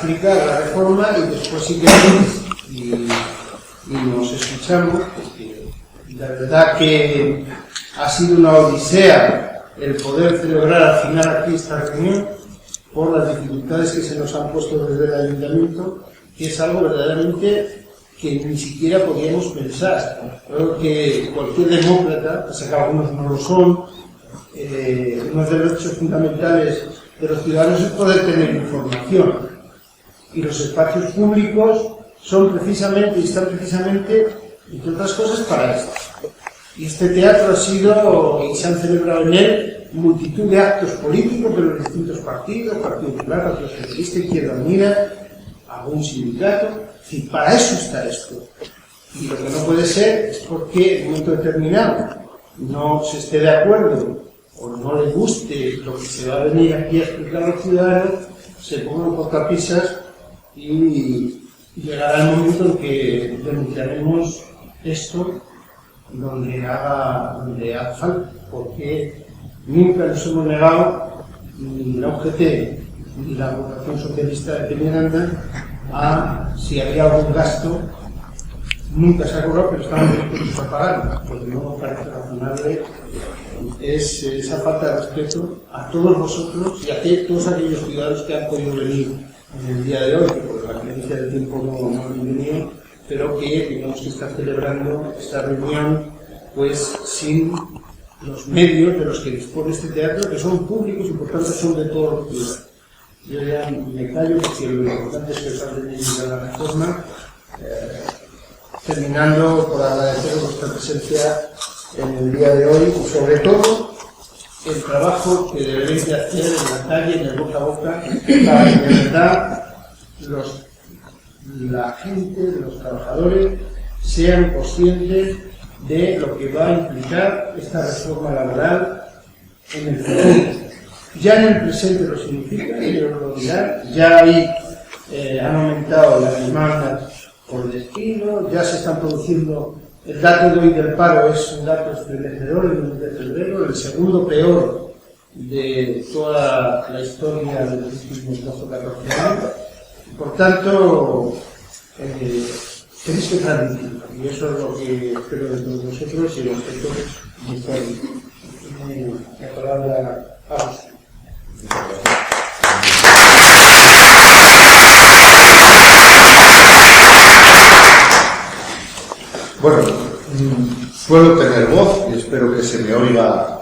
explicar la reforma y después si queréis y nos escuchamos, porque la verdad que ha sido una odisea el poder celebrar al final aquí esta reunión por las dificultades que se nos han puesto desde el ayuntamiento, que es algo verdaderamente que ni siquiera podíamos pensar. Creo que cualquier demócrata, pese a que algunos no lo son, unos derechos fundamentales de los ciudadanos es poder tener información. Y los espacios públicos son precisamente, y están precisamente, entre otras cosas, para esto. Y este teatro ha sido, y se han celebrado en él, multitud de actos políticos de los distintos partidos, Partido Popular, Partido Socialista, Izquierda Unida, algún sindicato. Es decir, para eso está esto. Y lo que no puede ser es porque en un momento determinado no se esté de acuerdo o no le guste lo que se va a venir aquí a explicar a los ciudadanos, se pongan cortapisas y llegará el momento en que denunciaremos esto donde haga falta, porque nunca nos hemos negado, ni la UGT ni la agrupación socialista de Peñaranda, a si había algún gasto, nunca se ha cobrado, pero estamos dispuestos a pagarlo, porque no nos parece razonable esa falta de respeto a todos vosotros y a todos aquellos ciudadanos que han podido venir en el día de hoy, que por la carencia de tiempo no han venido, pero que tenemos que estar celebrando esta reunión pues sin los medios de los que dispone este teatro, que son públicos y por tanto son de todos los ciudadanos. Yo ya me callo porque lo importante es que os han venido a la reforma, terminando por agradecer vuestra presencia en el día de hoy y sobre todo el trabajo que deberéis de hacer en la calle, en el boca a boca, para que de verdad la gente, los trabajadores, sean conscientes de lo que va a implicar esta reforma laboral en el futuro. Ya en el presente lo significa, ellos lo dirán, ya ahí han aumentado las demandas por despido, ya se están produciendo. El dato de hoy del paro es un dato estremecedor, el mes de febrero, el segundo peor de toda la historia de los últimos 12 o 14 años. Por tanto, tenéis que transmitir, y eso es lo que espero de todos vosotros y el objeto de la palabra a vosotros. Bueno, suelo tener voz y espero que se me oiga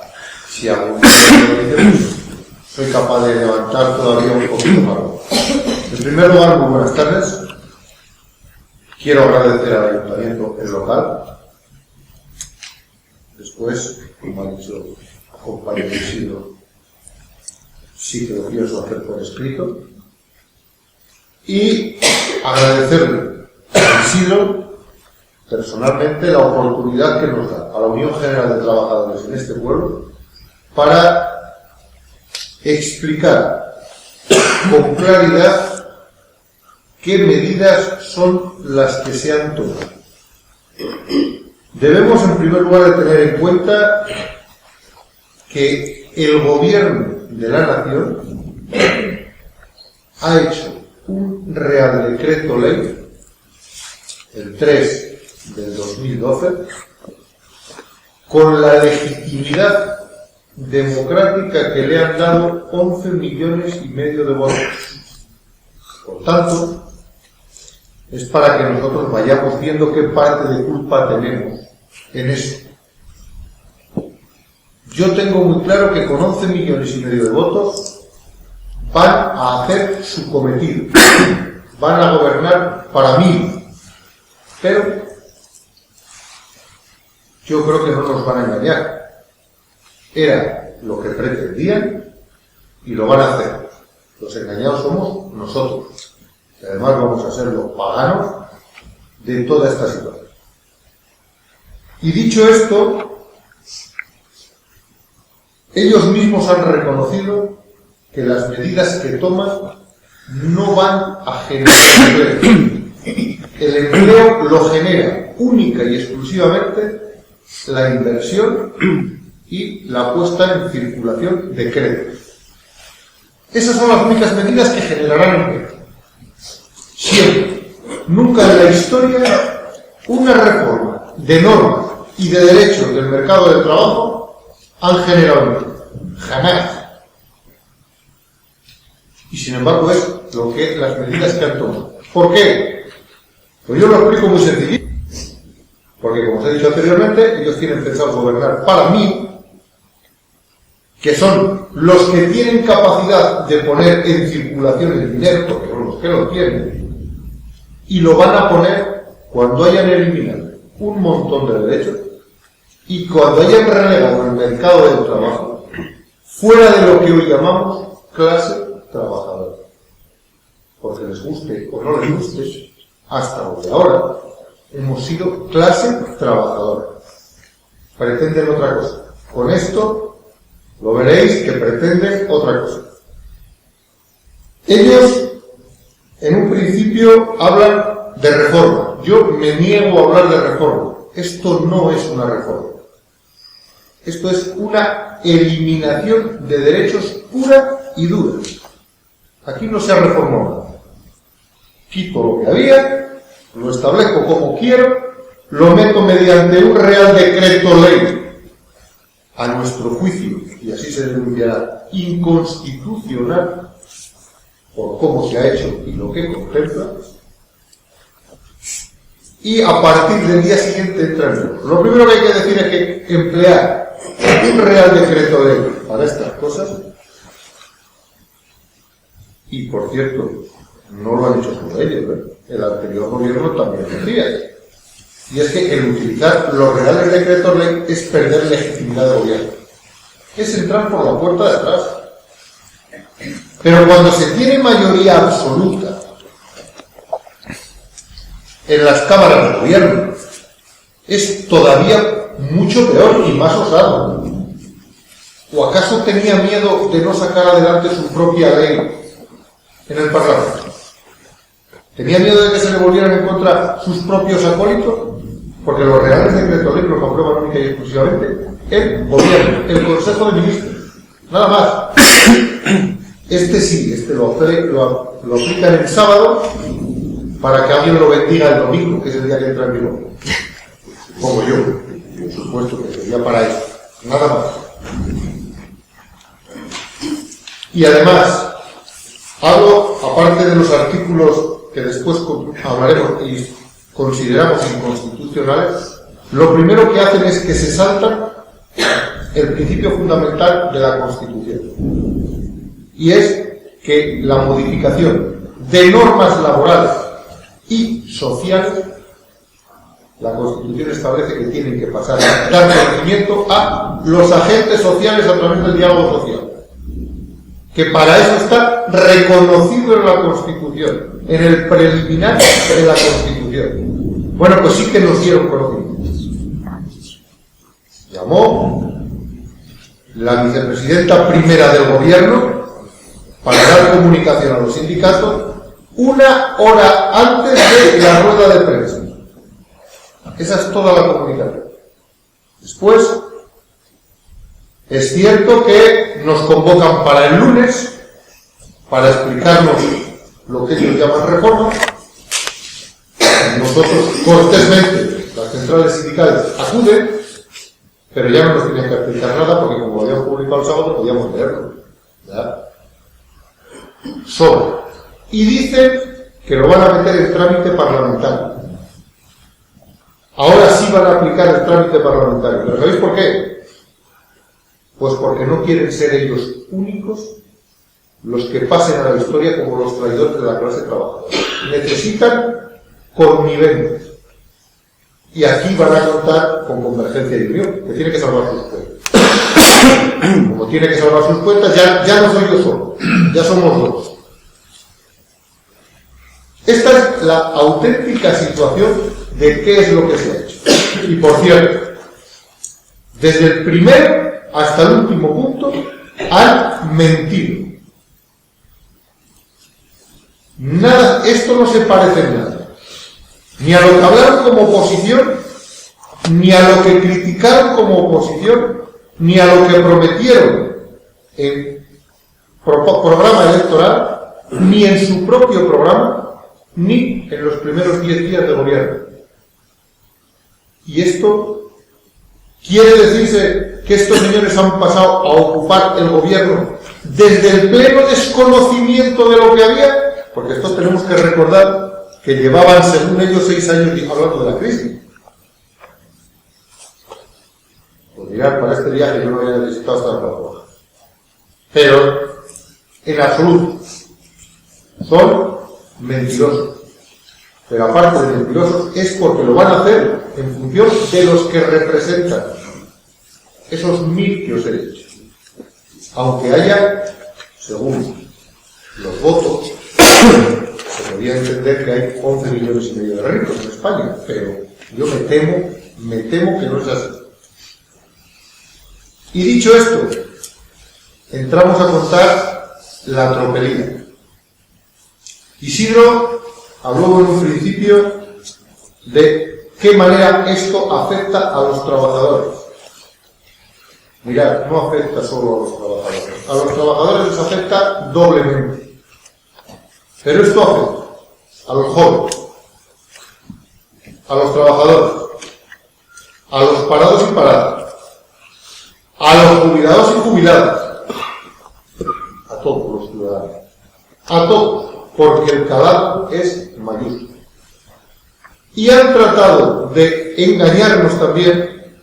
si algún día soy capaz de levantar todavía un poquito más. En primer lugar, muy buenas tardes. Quiero agradecer al Ayuntamiento el local. Después, como ha dicho el compañero Isidro, sí que lo pienso hacer por escrito. Y agradecerle a Isidro personalmente la oportunidad que nos da a la Unión General de Trabajadores en este pueblo para explicar con claridad qué medidas son las que se han tomado. Debemos en primer lugar de tener en cuenta que el Gobierno de la Nación ha hecho un Real Decreto Ley, el 3 del 2012, con la legitimidad democrática que le han dado 11,5 millones de votos. Por tanto, es para que nosotros vayamos viendo qué parte de culpa tenemos en eso. Yo tengo muy claro que con 11,5 millones de votos van a hacer su cometido, van a gobernar para mí, pero yo creo que no nos van a engañar. Era lo que pretendían y lo van a hacer. Los engañados somos nosotros. Y además vamos a ser los paganos de toda esta situación. Y dicho esto, ellos mismos han reconocido que las medidas que toman no van a generar empleo. El empleo lo genera única y exclusivamente la inversión y la puesta en circulación de crédito. Esas son las únicas medidas que generarán empleo. siempre, nunca en la historia, una reforma de normas y de derechos del mercado del trabajo han generado empleo. Jamás. Y sin embargo es las medidas que han tomado. ¿Por qué? Pues yo lo explico muy sencillo. Porque como os he dicho anteriormente, ellos tienen pensado gobernar para mí, que son los que tienen capacidad de poner en circulación el dinero, porque son los que lo tienen, y lo van a poner cuando hayan eliminado un montón de derechos y cuando hayan relegado el mercado del trabajo fuera de lo que hoy llamamos clase trabajadora. Porque les guste o no les guste, hasta donde ahora hemos sido clase trabajadora. Pretenden otra cosa. Con esto lo veréis que pretenden otra cosa. Ellos, en un principio, hablan de reforma. Yo me niego a hablar de reforma. Esto no es una reforma. Esto es una eliminación de derechos pura y dura. Aquí no se ha reformado nada. Quito lo que había, lo establezco como quiero, lo meto mediante un real decreto ley, a nuestro juicio, y así se denunciará, inconstitucional por cómo se ha hecho y lo que contempla, y a partir del día siguiente entra en vigor. Lo primero que hay que decir es que emplear un real decreto ley para estas cosas, y por cierto, no lo han hecho solo ellos, ¿eh? El anterior gobierno también lo hacía. Y es que el utilizar los reales decretos ley es perder legitimidad de gobierno. Es entrar por la puerta de atrás. Pero cuando se tiene mayoría absoluta en las cámaras de gobierno, es todavía mucho peor y más osado. ¿O acaso tenía miedo de no sacar adelante su propia ley en el Parlamento? ¿Tenía miedo de que se le volvieran en contra sus propios acólitos? Porque los reales decretos ley los aprueban única y exclusivamente el gobierno, el Consejo de Ministros. Nada más. Este lo aplican el sábado para que alguien lo bendiga el domingo, que es el día que entra en vigor. Como yo. Por supuesto que sería para eso. Nada más. Y además, algo aparte de los artículos que después hablaremos y consideramos inconstitucionales, lo primero que hacen es que se saltan el principio fundamental de la Constitución, y es que la modificación de normas laborales y sociales, la Constitución establece que tienen que pasar a dar conocimiento a los agentes sociales a través del diálogo social, que para eso está reconocido en la Constitución, en el preliminar de la Constitución. Bueno, pues sí que nos dieron conocimientos. Llamó la vicepresidenta primera del gobierno para dar comunicación a los sindicatos 1 hora antes de la rueda de prensa. Esa es toda la comunicación. Después, es cierto que nos convocan para el lunes para explicarnos lo que ellos llaman reforma. Nosotros, cortésmente, las centrales sindicales acuden, pero ya no nos tenían que explicar nada porque como lo habían publicado el sábado podíamos leerlo. ¿Ya? Sobra. Y dicen que lo van a meter en trámite parlamentario. Ahora sí van a aplicar el trámite parlamentario. ¿Pero sabéis por qué? Pues porque no quieren ser ellos únicos los que pasen a la historia como los traidores de la clase trabajadora. Necesitan conniventes. Y aquí van a contar con Convergencia y Unión, que tiene que salvar sus cuentas. Como tiene que salvar sus cuentas, ya no soy yo solo, ya somos dos. Esta es la auténtica situación de qué es lo que se ha hecho. Y por cierto, desde el primero hasta el último punto han mentido. Nada, esto no se parece en nada. Ni a lo que hablaron como oposición, ni a lo que criticaron como oposición, ni a lo que prometieron en programa electoral, ni en su propio programa, ni en los primeros 10 días de gobierno. Y esto quiere decirse que estos señores han pasado a ocupar el gobierno desde el pleno desconocimiento de lo que había, porque estos tenemos que recordar que llevaban, según ellos, 6 años hablando de la crisis. Pues mirad, para este viaje yo no había necesitado estas hojas. Pero, en absoluto, son mentirosos. Pero aparte de mentirosos, es porque lo van a hacer en función de los que representan esos 1000 que os he dicho. Aunque haya, según los votos, se podría entender que hay 11,5 millones de ricos en España, pero yo me temo que no es así. Y dicho esto, entramos a contar la tropelía. Isidro habló en un principio de qué manera esto afecta a los trabajadores. Mirad, no afecta solo a los trabajadores. A los trabajadores les afecta doblemente. Pero esto afecta a los jóvenes, a los trabajadores, a los parados y paradas, a los jubilados y jubiladas, a todos los ciudadanos, a todos, porque el calado es mayúsculo. Y han tratado de engañarnos también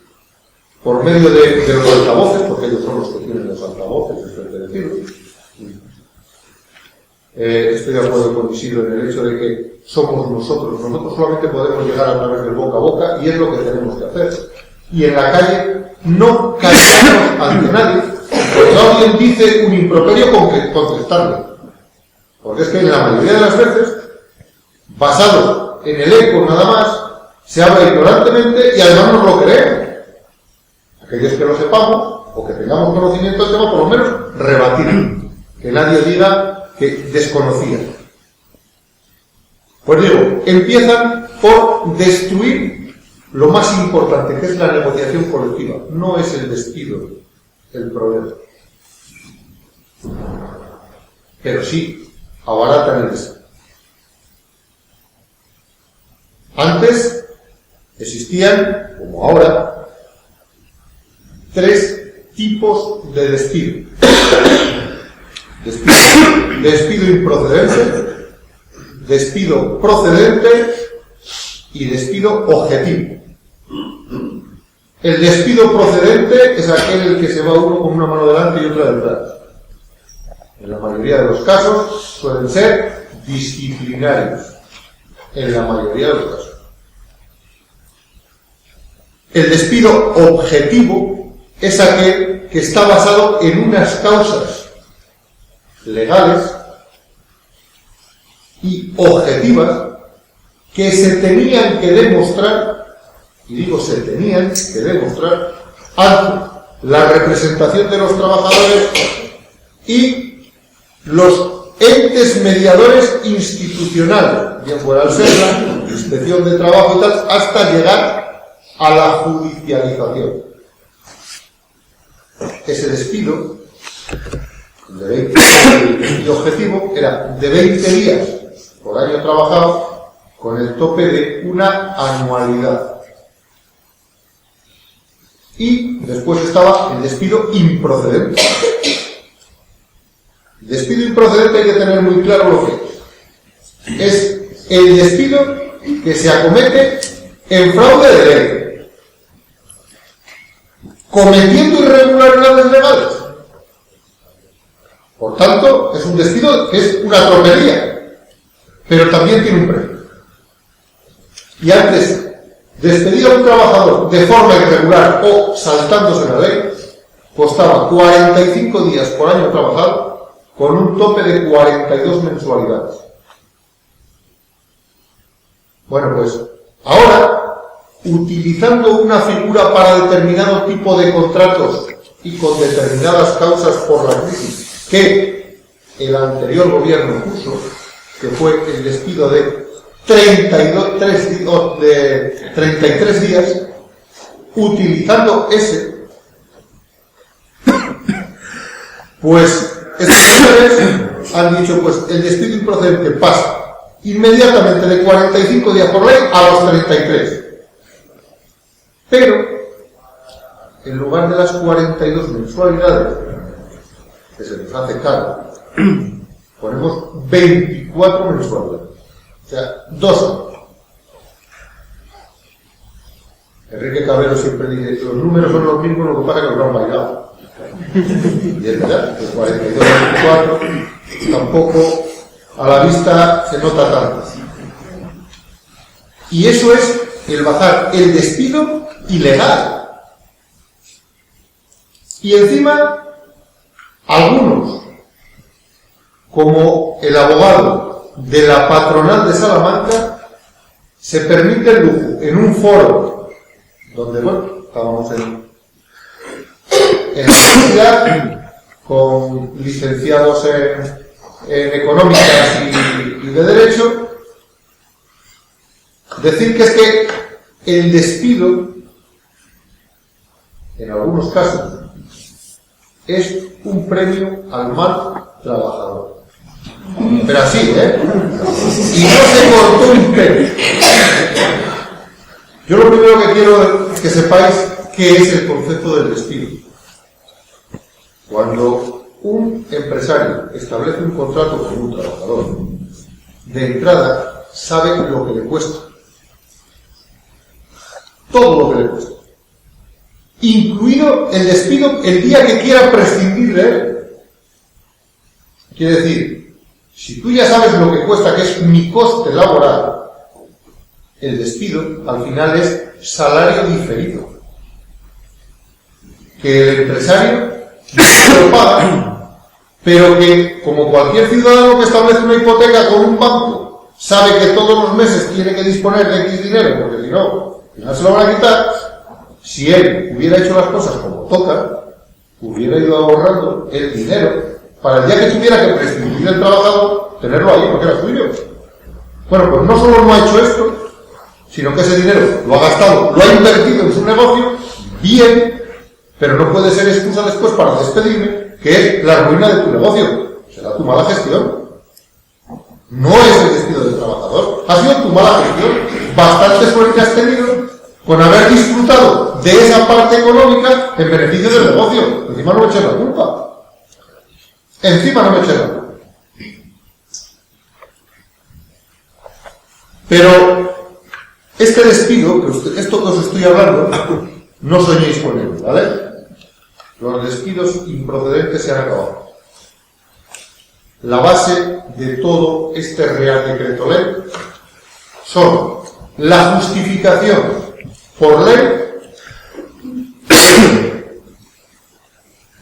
por medio de los altavoces, porque ellos son los que tienen los altavoces, eso hay que decirlo. Estoy de acuerdo con Isidro en el hecho de que somos nosotros solamente podemos llegar a través del boca a boca, y es lo que tenemos que hacer. Y en la calle no callamos ante nadie. Cuando alguien dice un improperio, contestarle. Porque es que en la mayoría de las veces, basado en el eco nada más, se habla ignorantemente y además nos lo creemos. Aquellos que lo sepamos o que tengamos conocimiento del tema, por lo menos rebatirlo. Que nadie diga que desconocía. Pues digo, empiezan por destruir lo más importante, que es la negociación colectiva. No es el despido el problema. Pero sí, abaratan el despido. Antes existían, como ahora, 3 tipos de despido. Despido improcedente, despido procedente y despido objetivo. El despido procedente es aquel en el que se va uno con una mano delante y otra detrás. En la mayoría de los casos suelen ser disciplinarios. En la mayoría de los casos. El despido objetivo es aquel que está basado en unas causas legales y objetivas que se tenían que demostrar, y digo se tenían que demostrar, ante la representación de los trabajadores y los entes mediadores institucionales, bien fuera al ser la inspección de trabajo y tal, hasta llegar a la judicialización. Ese despido de 20 días y objetivo era de 20 días por año trabajado con el tope de una anualidad. Y después estaba el despido improcedente. El despido improcedente hay que tener muy claro lo que es. Es el despido que se acomete en fraude de ley, cometiendo irregularidades legales. Por tanto, es un despido que es una tropelía, pero también tiene un precio. Y antes, despedir a un trabajador de forma irregular o saltándose la ley, costaba 45 días por año trabajado con un tope de 42 mensualidades. Bueno, pues ahora, utilizando una figura para determinado tipo de contratos y con determinadas causas por la crisis que el anterior gobierno puso, que fue el despido de 33 días, utilizando ese, pues estos señores han dicho, pues el despido improcedente pasa inmediatamente de 45 días por ley a los 33. Pero, en lugar de las 42 mensualidades, que se nos hace caro, ponemos 24 mensualidades. O sea, 2 años. Enrique Cabrero siempre dice, los números son los mismos, lo que pasa es que los han bailado. Y es verdad, de 42 a 24, tampoco a la vista se nota tanto. Y eso es el bajar el despido ilegal. Y encima, algunos, como el abogado de la patronal de Salamanca, se permite el lujo en un foro donde, bueno, estábamos en la universidad con licenciados en económicas y de derecho, decir que es que el despido, en algunos casos, es un premio al mal trabajador. Pero así, ¿eh? Y no se cortó un pelo. Yo lo primero que quiero que sepáis qué es el concepto del despido. Cuando un empresario establece un contrato con un trabajador, de entrada sabe lo que le cuesta. Todo lo que le cuesta. Incluido el despido el día que quiera prescindir de él. Quiere decir, si tú ya sabes lo que cuesta, que es mi coste laboral, el despido al final es salario diferido. Que el empresario lo paga, pero que, como cualquier ciudadano que establece una hipoteca con un banco, sabe que todos los meses tiene que disponer de X dinero, porque si no, al final se lo van a quitar. Si él hubiera hecho las cosas como toca, hubiera ido ahorrando el dinero para el día que tuviera que prescindir del trabajador, tenerlo ahí porque era suyo. Bueno, pues no solo no ha hecho esto, sino que ese dinero lo ha gastado, lo ha invertido en su negocio, bien, pero no puede ser excusa después para despedirme, que es la ruina de tu negocio. Será tu mala gestión. No es el despido del trabajador, ha sido tu mala gestión. Bastante suerte has tenido con haber disfrutado de esa parte económica en beneficio del negocio. Encima no me eches la culpa. Encima no me eches la culpa. Pero este despido, esto que os estoy hablando, no soñéis con él, ¿vale? Los despidos improcedentes se han acabado. La base de todo este Real Decreto Ley son la justificación por ley,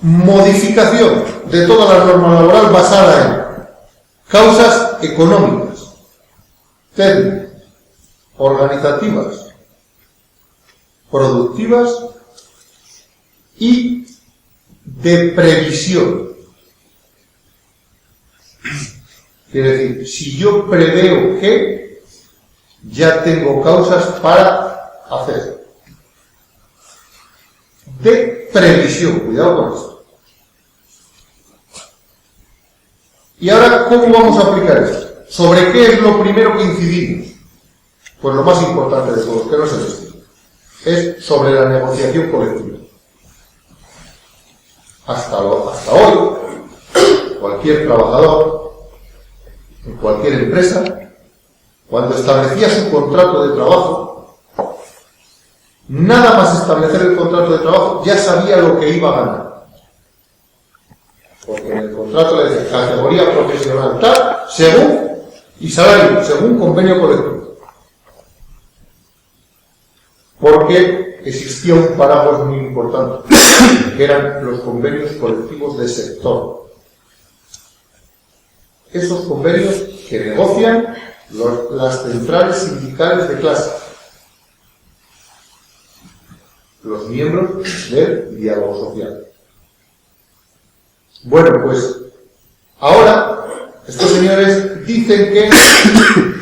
modificación de toda la norma laboral basada en causas económicas, técnicas, organizativas, productivas y de previsión. Quiere decir, si yo preveo que ya tengo causas para hacer. De previsión, cuidado con esto. Y ahora, ¿cómo vamos a aplicar esto? ¿Sobre qué es lo primero que incidimos? Pues lo más importante de todo, que no es el despido, es sobre la negociación colectiva. Hasta hoy, cualquier trabajador, en cualquier empresa, cuando establecía su contrato de trabajo, nada más establecer el contrato de trabajo, ya sabía lo que iba a ganar. Porque en el contrato le decía categoría profesional tal, según, y salario, según convenio colectivo. Porque existía un paraguas muy importante, que eran los convenios colectivos de sector. Esos convenios que negocian las centrales sindicales de clase, los miembros del diálogo social. Bueno, pues ahora estos señores dicen que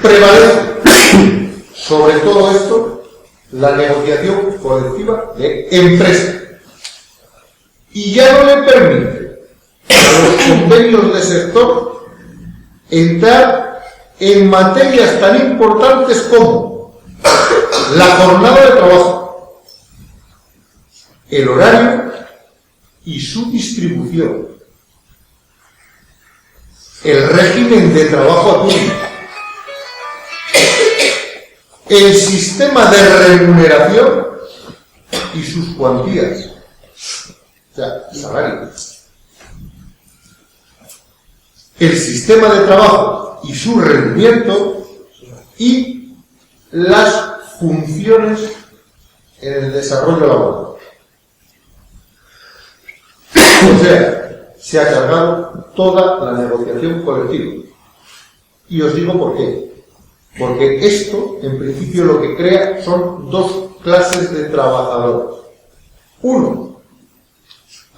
prevalece sobre todo esto la negociación colectiva de empresa. Y ya no le permite a los convenios de sector entrar en materias tan importantes como la jornada de trabajo, el horario y su distribución, el régimen de trabajo a turno, el sistema de remuneración y sus cuantías, o sea, salarios, el sistema de trabajo y su rendimiento y las funciones en el desarrollo laboral. O sea, se ha cargado toda la negociación colectiva. Y os digo por qué. Porque esto, en principio, lo que crea son dos clases de trabajadores. Uno,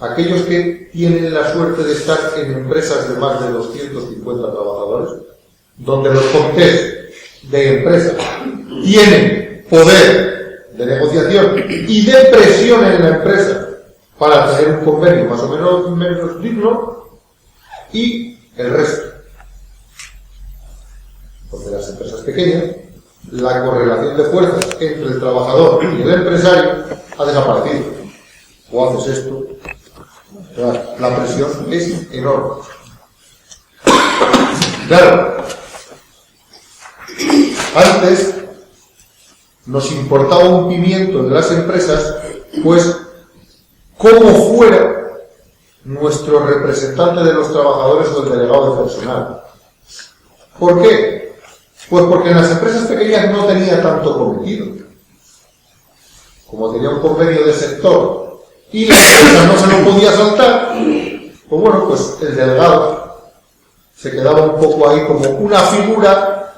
aquellos que tienen la suerte de estar en empresas de más de 250 trabajadores, donde los comités de empresas tienen poder de negociación y de presión en la empresa para tener un convenio más o menos digno, y el resto. Porque las empresas pequeñas, la correlación de fuerzas entre el trabajador y el empresario ha desaparecido. O haces esto, la presión es enorme. Claro, antes nos importaba un pimiento de las empresas, pues cómo fuera nuestro representante de los trabajadores o el delegado de personal. ¿Por qué? Pues porque en las empresas pequeñas no tenía tanto cometido. Como tenía un convenio de sector y la empresa no se lo podía saltar, pues bueno, pues el delegado se quedaba un poco ahí como una figura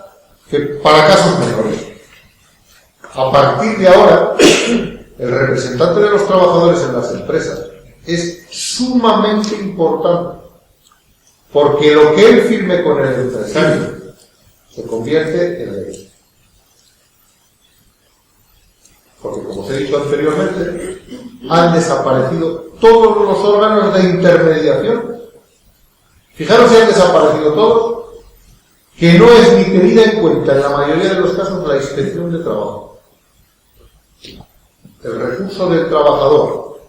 que para casos menores. A partir de ahora, el representante de los trabajadores en las empresas es sumamente importante, porque lo que él firme con el empresario se convierte en ley. Porque, como os he dicho anteriormente, han desaparecido todos los órganos de intermediación. Fijaros si han desaparecido todos, que no es ni tenida en cuenta en la mayoría de los casos la inspección de trabajo. El recurso del trabajador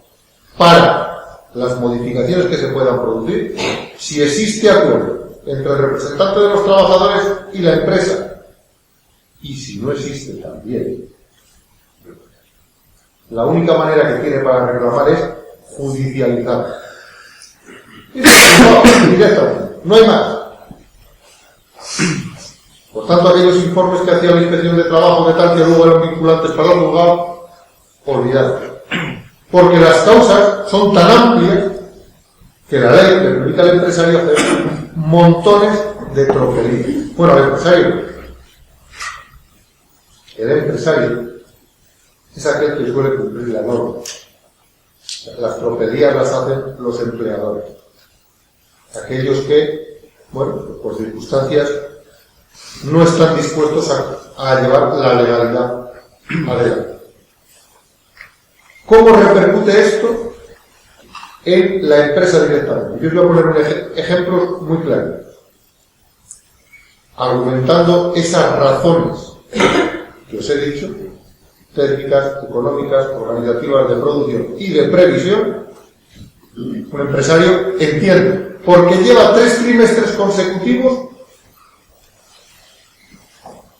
para las modificaciones que se puedan producir, si existe acuerdo entre el representante de los trabajadores y la empresa, y si no existe también, la única manera que tiene para reclamar es judicializar. Directamente, no hay más. Por tanto, aquellos informes que hacía la inspección de trabajo de tal que luego eran vinculantes para el juzgado, olvidad. Porque las causas son tan amplias que la ley le permite al empresario hacer montones de tropelías. Bueno, el empresario es aquel que suele cumplir la norma. Las tropelías las hacen los empleadores. Aquellos que, bueno, por circunstancias, no están dispuestos a llevar la legalidad adelante. ¿Cómo repercute esto en la empresa directamente? Yo os voy a poner un ejemplo muy claro. Argumentando esas razones que os he dicho, técnicas, económicas, organizativas, de producción y de previsión, un empresario entiende, porque lleva 3 trimestres consecutivos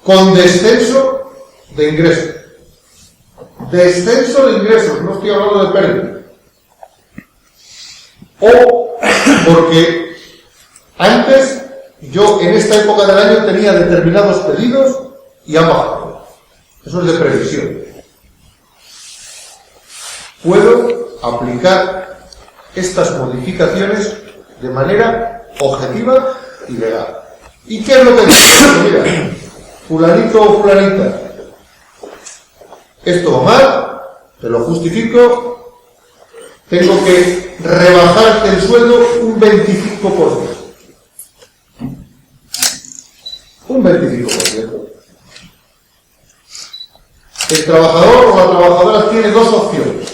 con descenso de ingresos. Descenso de ingresos, no estoy hablando de pérdida. O porque antes yo en esta época del año tenía determinados pedidos y han bajado. Eso es de previsión. Puedo aplicar estas modificaciones de manera objetiva y legal. ¿Y qué es lo que digo? Mira, fulanito o fulanita, esto va mal, te lo justifico, tengo que rebajarte el sueldo un 25%. Un 25%. El trabajador o la trabajadora tiene 2 opciones.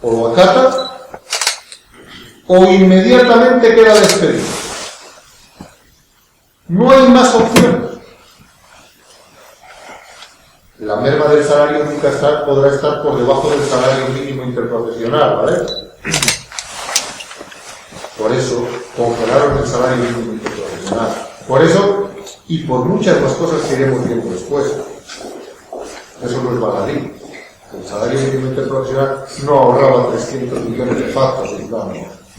O lo acata, o inmediatamente queda despedido. No hay más opciones. La merma del salario nunca podrá estar por debajo del salario mínimo interprofesional, ¿vale? Por eso congelaron el salario mínimo interprofesional. Por eso, y por muchas más cosas que iremos viendo después. Eso no es baladí. El salario mínimo interprofesional no ahorraba 300 millones de factos, no.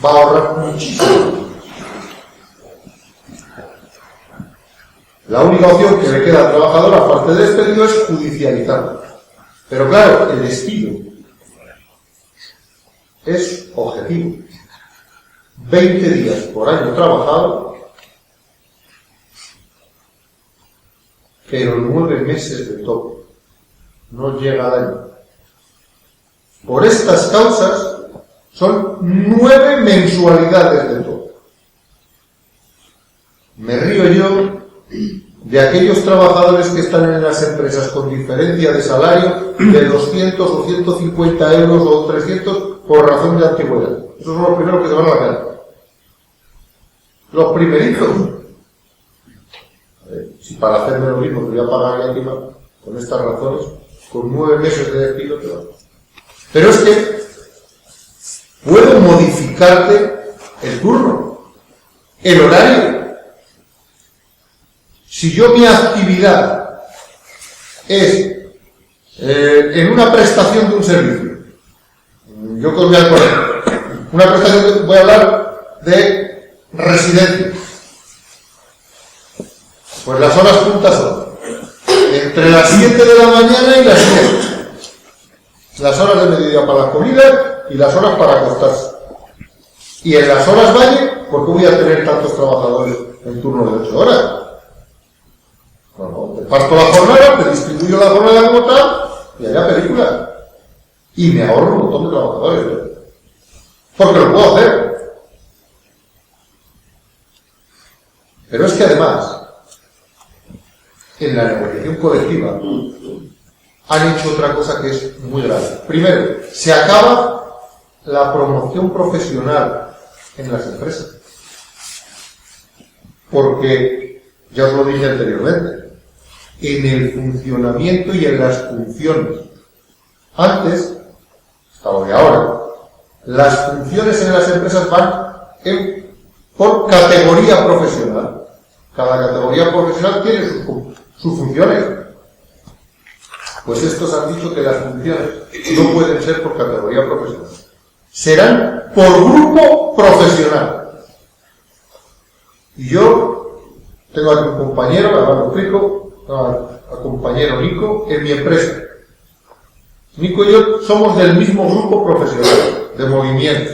Va a ahorrar muchísimo. La única opción que le queda al trabajador, aparte del despido, es judicializarlo. Pero claro, el despido es objetivo. 20 días por año trabajado, pero 9 meses de todo. No llega al año. Por estas causas, son 9 mensualidades de todo. Me río yo de aquellos trabajadores que están en las empresas con diferencia de salario de 200 o 150 euros o 300 por razón de antigüedad. Esos son los primeros que se van a la cara. Los primeritos. Si para hacerme lo mismo te voy a pagar ya encima, con estas razones, con 9 meses de despido te va. Pero es que puedo modificarte el turno, el horario. Si yo mi actividad es en una prestación de un servicio, yo voy a poner una prestación, voy a hablar de residencia, pues las horas puntas son entre las 7 de la mañana y las 10, las horas de mediodía para las comidas y las horas para acostarse. Y en las horas valle, ¿por qué voy a tener tantos trabajadores en turno de 8 horas? Bueno, te parto la jornada, te distribuyo la jornada como tal, y allá película. Y me ahorro un montón de trabajadores, ¿eh? Porque lo puedo hacer. Pero es que además, en la negociación colectiva, han hecho otra cosa que es muy grave. Primero, se acaba la promoción profesional en las empresas. Porque, ya os lo dije anteriormente, en el funcionamiento y en las funciones. Antes, hasta lo de ahora, las funciones en las empresas van por categoría profesional. Cada categoría profesional tiene sus funciones. Pues estos han dicho que las funciones no pueden ser por categoría profesional. Serán por grupo profesional. Y yo tengo a un compañero, ahora lo explico, a compañero Nico, en mi empresa. Nico y yo somos del mismo grupo profesional, de movimiento.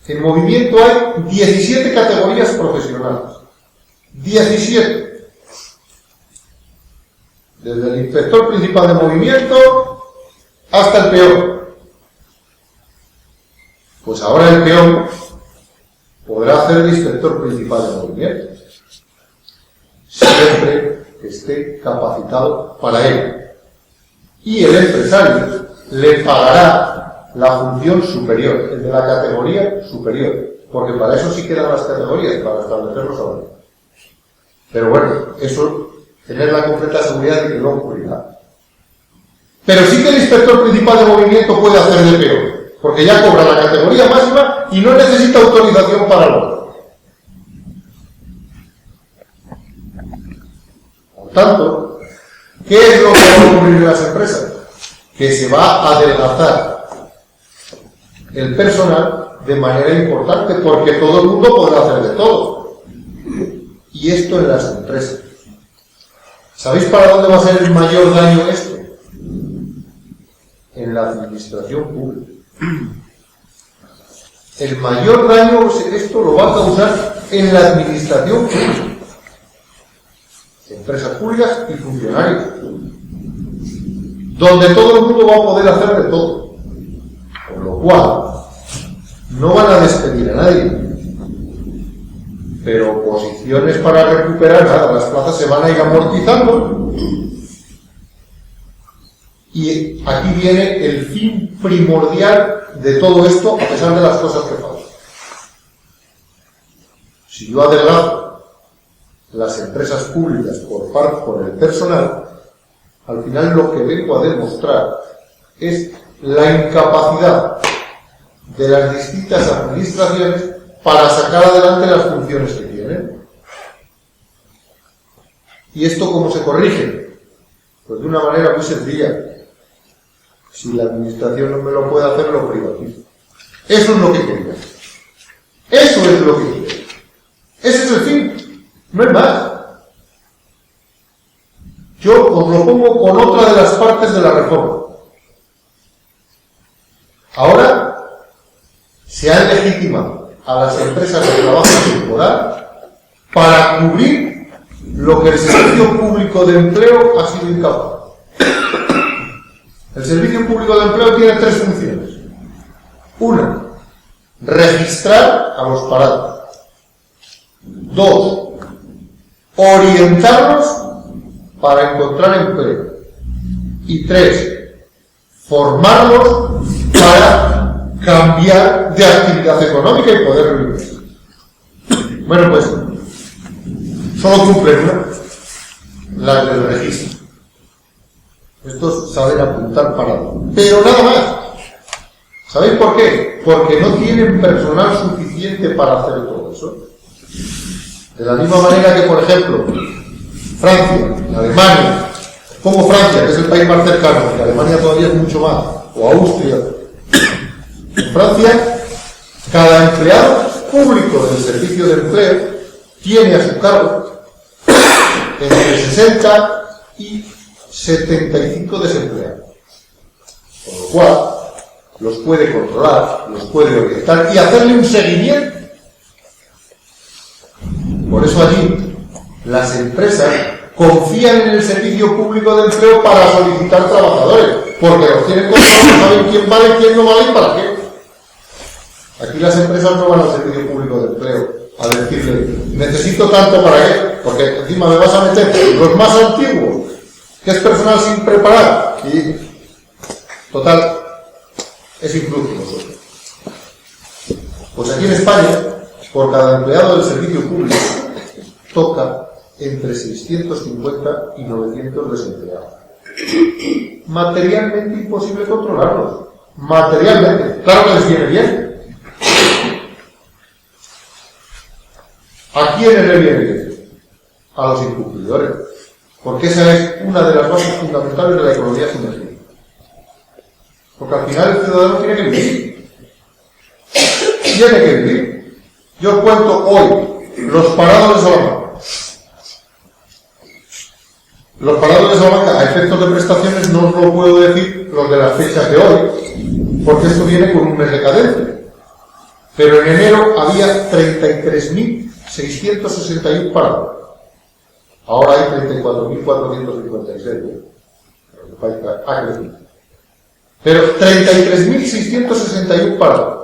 En movimiento hay 17 categorías profesionales. 17. Desde el inspector principal de movimiento hasta el peón. Pues ahora el peón podrá ser el inspector principal de movimiento, siempre que esté capacitado para ello. Y el empresario le pagará la función superior, el de la categoría superior, porque para eso sí quedan las categorías, para establecer los salarios. Pero bueno, eso, tener la completa seguridad de que no ocurrirá. Pero sí que el inspector principal de movimiento puede hacer de peón, porque ya cobra la categoría máxima y no necesita autorización para lo otro. Por tanto, ¿qué es lo que va a ocurrir en las empresas? Que se va a adelgazar el personal de manera importante, porque todo el mundo podrá hacer de todo. Y esto en las empresas. ¿Sabéis para dónde va a ser el mayor daño esto? En la administración pública. El mayor daño esto lo va a causar en la administración pública. Empresas públicas y funcionarios. Donde todo el mundo va a poder hacer de todo. Con lo cual, no van a despedir a nadie. Pero posiciones para recuperar nada, las plazas se van a ir amortizando. Y aquí viene el fin primordial de todo esto, a pesar de las cosas que faltan. Si yo adelgazo las empresas públicas por el personal, al final lo que vengo a demostrar es la incapacidad de las distintas administraciones para sacar adelante las funciones que tienen. ¿Y esto cómo se corrige? Pues de una manera muy sencilla. Si la administración no me lo puede hacer, lo privatizo. Eso es lo que quería. Eso es lo que quiero. Ese es el fin. No es más. Yo os lo pongo con otra de las partes de la reforma. Ahora se han legitimado a las empresas de trabajo temporal para cubrir lo que el Servicio Público de Empleo ha sido incapaz. El Servicio Público de Empleo tiene tres funciones. Una, registrar a los parados. Dos, orientarlos para encontrar empleo. Y tres, formarlos para cambiar de actividad económica y poder vivir. Bueno, pues, solo cumplen una, la del registro. Estos saben apuntar parados. Pero nada más. ¿Sabéis por qué? Porque no tienen personal suficiente para hacer todo eso. De la misma manera que, por ejemplo, Francia, Alemania, pongo Francia, que es el país más cercano, porque Alemania todavía es mucho más, o Austria. En Francia, cada empleado público del servicio de empleo tiene a su cargo entre 60 y 75 desempleados. Con lo cual, los puede controlar, los puede orientar y hacerle un seguimiento. Por eso allí las empresas confían en el Servicio Público de Empleo para solicitar trabajadores, porque los tienen controlados, saben quién vale, quién no vale y para qué. Aquí las empresas no van al Servicio Público de Empleo a decirle, necesito tanto para qué, porque encima me vas a meter los más antiguos, que es personal sin preparar, y total, es infructuoso. Pues aquí en España, por cada empleado del servicio público, toca entre 650 y 900 desempleados. Materialmente imposible controlarlos. Materialmente. Claro que les viene bien. ¿A quiénes les viene bien? A los incumplidores. Porque esa es una de las bases fundamentales de la economía sumergida. Porque al final el ciudadano tiene que vivir. Tiene que vivir. Yo os cuento hoy los parados de Salamanca. Los parados de Salamanca, a efectos de prestaciones, no os lo puedo decir los de las fechas de hoy, porque esto viene con un mes de cadencia. Pero en enero había 33.661 parados. Ahora hay 34.456. Ha crecido. Pero 33.661 parados.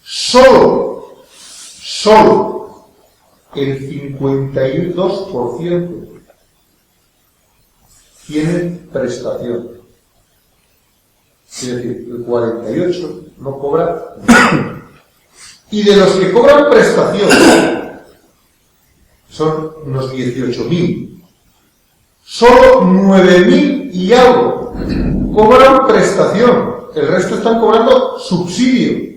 Solo el 52% tienen prestación. Es decir, el 48% no cobra nada. Y de los que cobran prestación, son unos 18.000. Solo 9.000 y algo cobran prestación. El resto están cobrando subsidio.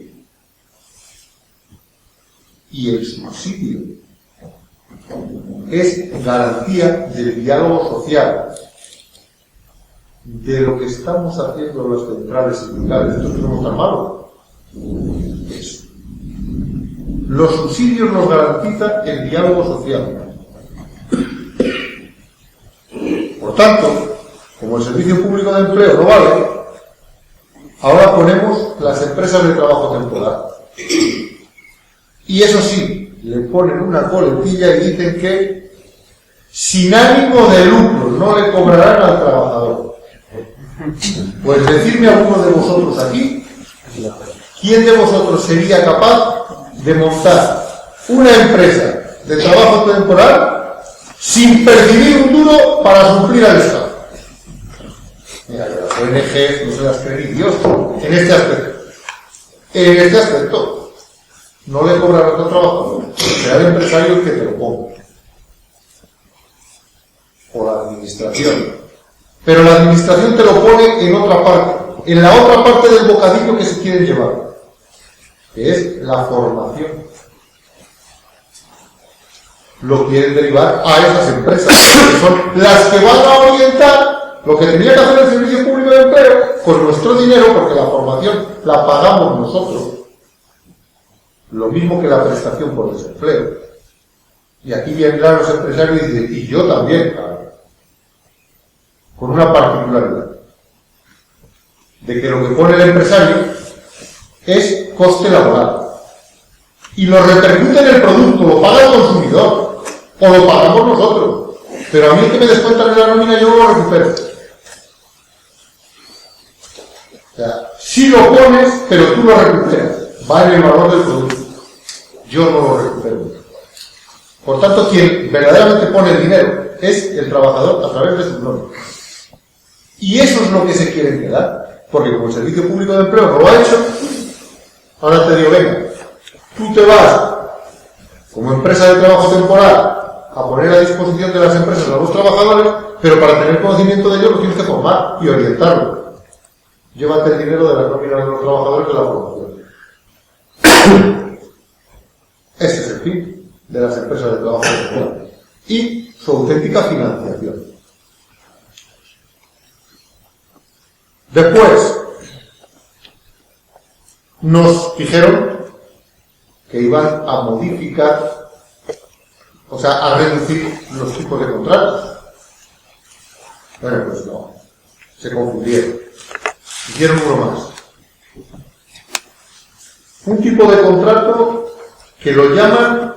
Y el subsidio es garantía del diálogo social, de lo que estamos haciendo las centrales sindicales. Esto no somos tan malos. Eso. Los subsidios nos garantizan el diálogo social. Por tanto, como el Servicio Público de Empleo no vale, ahora ponemos las empresas de trabajo temporal. Y eso sí, le ponen una coletilla y dicen que sin ánimo de lucro no le cobrarán al trabajador. Pues decidme a alguno de vosotros aquí, ¿quién de vosotros sería capaz de montar una empresa de trabajo temporal sin percibir un duro para suplir al Estado? Mira, que las ONG no se las creen ni Dios en este aspecto. En este aspecto. No le cobrarás al trabajador, será el empresario el que te lo ponga. o la administración. Pero la administración te lo pone en otra parte, en la otra parte del bocadillo que se quieren llevar, que es la formación. Lo quieren derivar a esas empresas, que son las que van a orientar lo que tenía que hacer el Servicio Público de Empleo con nuestro dinero, porque la formación la pagamos nosotros, lo mismo que la prestación por desempleo. Y aquí vendrán los empresarios y dicen, y yo también, claro, con una particularidad, de que lo que pone el empresario es coste laboral, y lo repercute en el producto, lo paga el consumidor, o lo pagamos nosotros, pero a mí que me descuentan en la nómina yo no lo recupero. O sea, sí lo pones, pero tú lo recuperas, va en el valor del producto, yo no lo recupero. Por tanto, quien verdaderamente pone el dinero es el trabajador a través de sus nóminas. Y eso es lo que se quieren quedar, porque como el Servicio Público de Empleo no lo ha hecho, ahora te digo, venga, tú te vas como empresa de trabajo temporal a poner a disposición de las empresas a los trabajadores, pero para tener conocimiento de ello lo tienes que formar y orientarlo. Llévate el dinero de las nóminas de los trabajadores de la formación. Ese es el fin de las empresas de trabajo temporal y su auténtica financiación. Después nos dijeron que iban a modificar, o sea, a reducir los tipos de contratos. Bueno, pues no, se confundieron. Hicieron uno más. Un tipo de contrato que lo llaman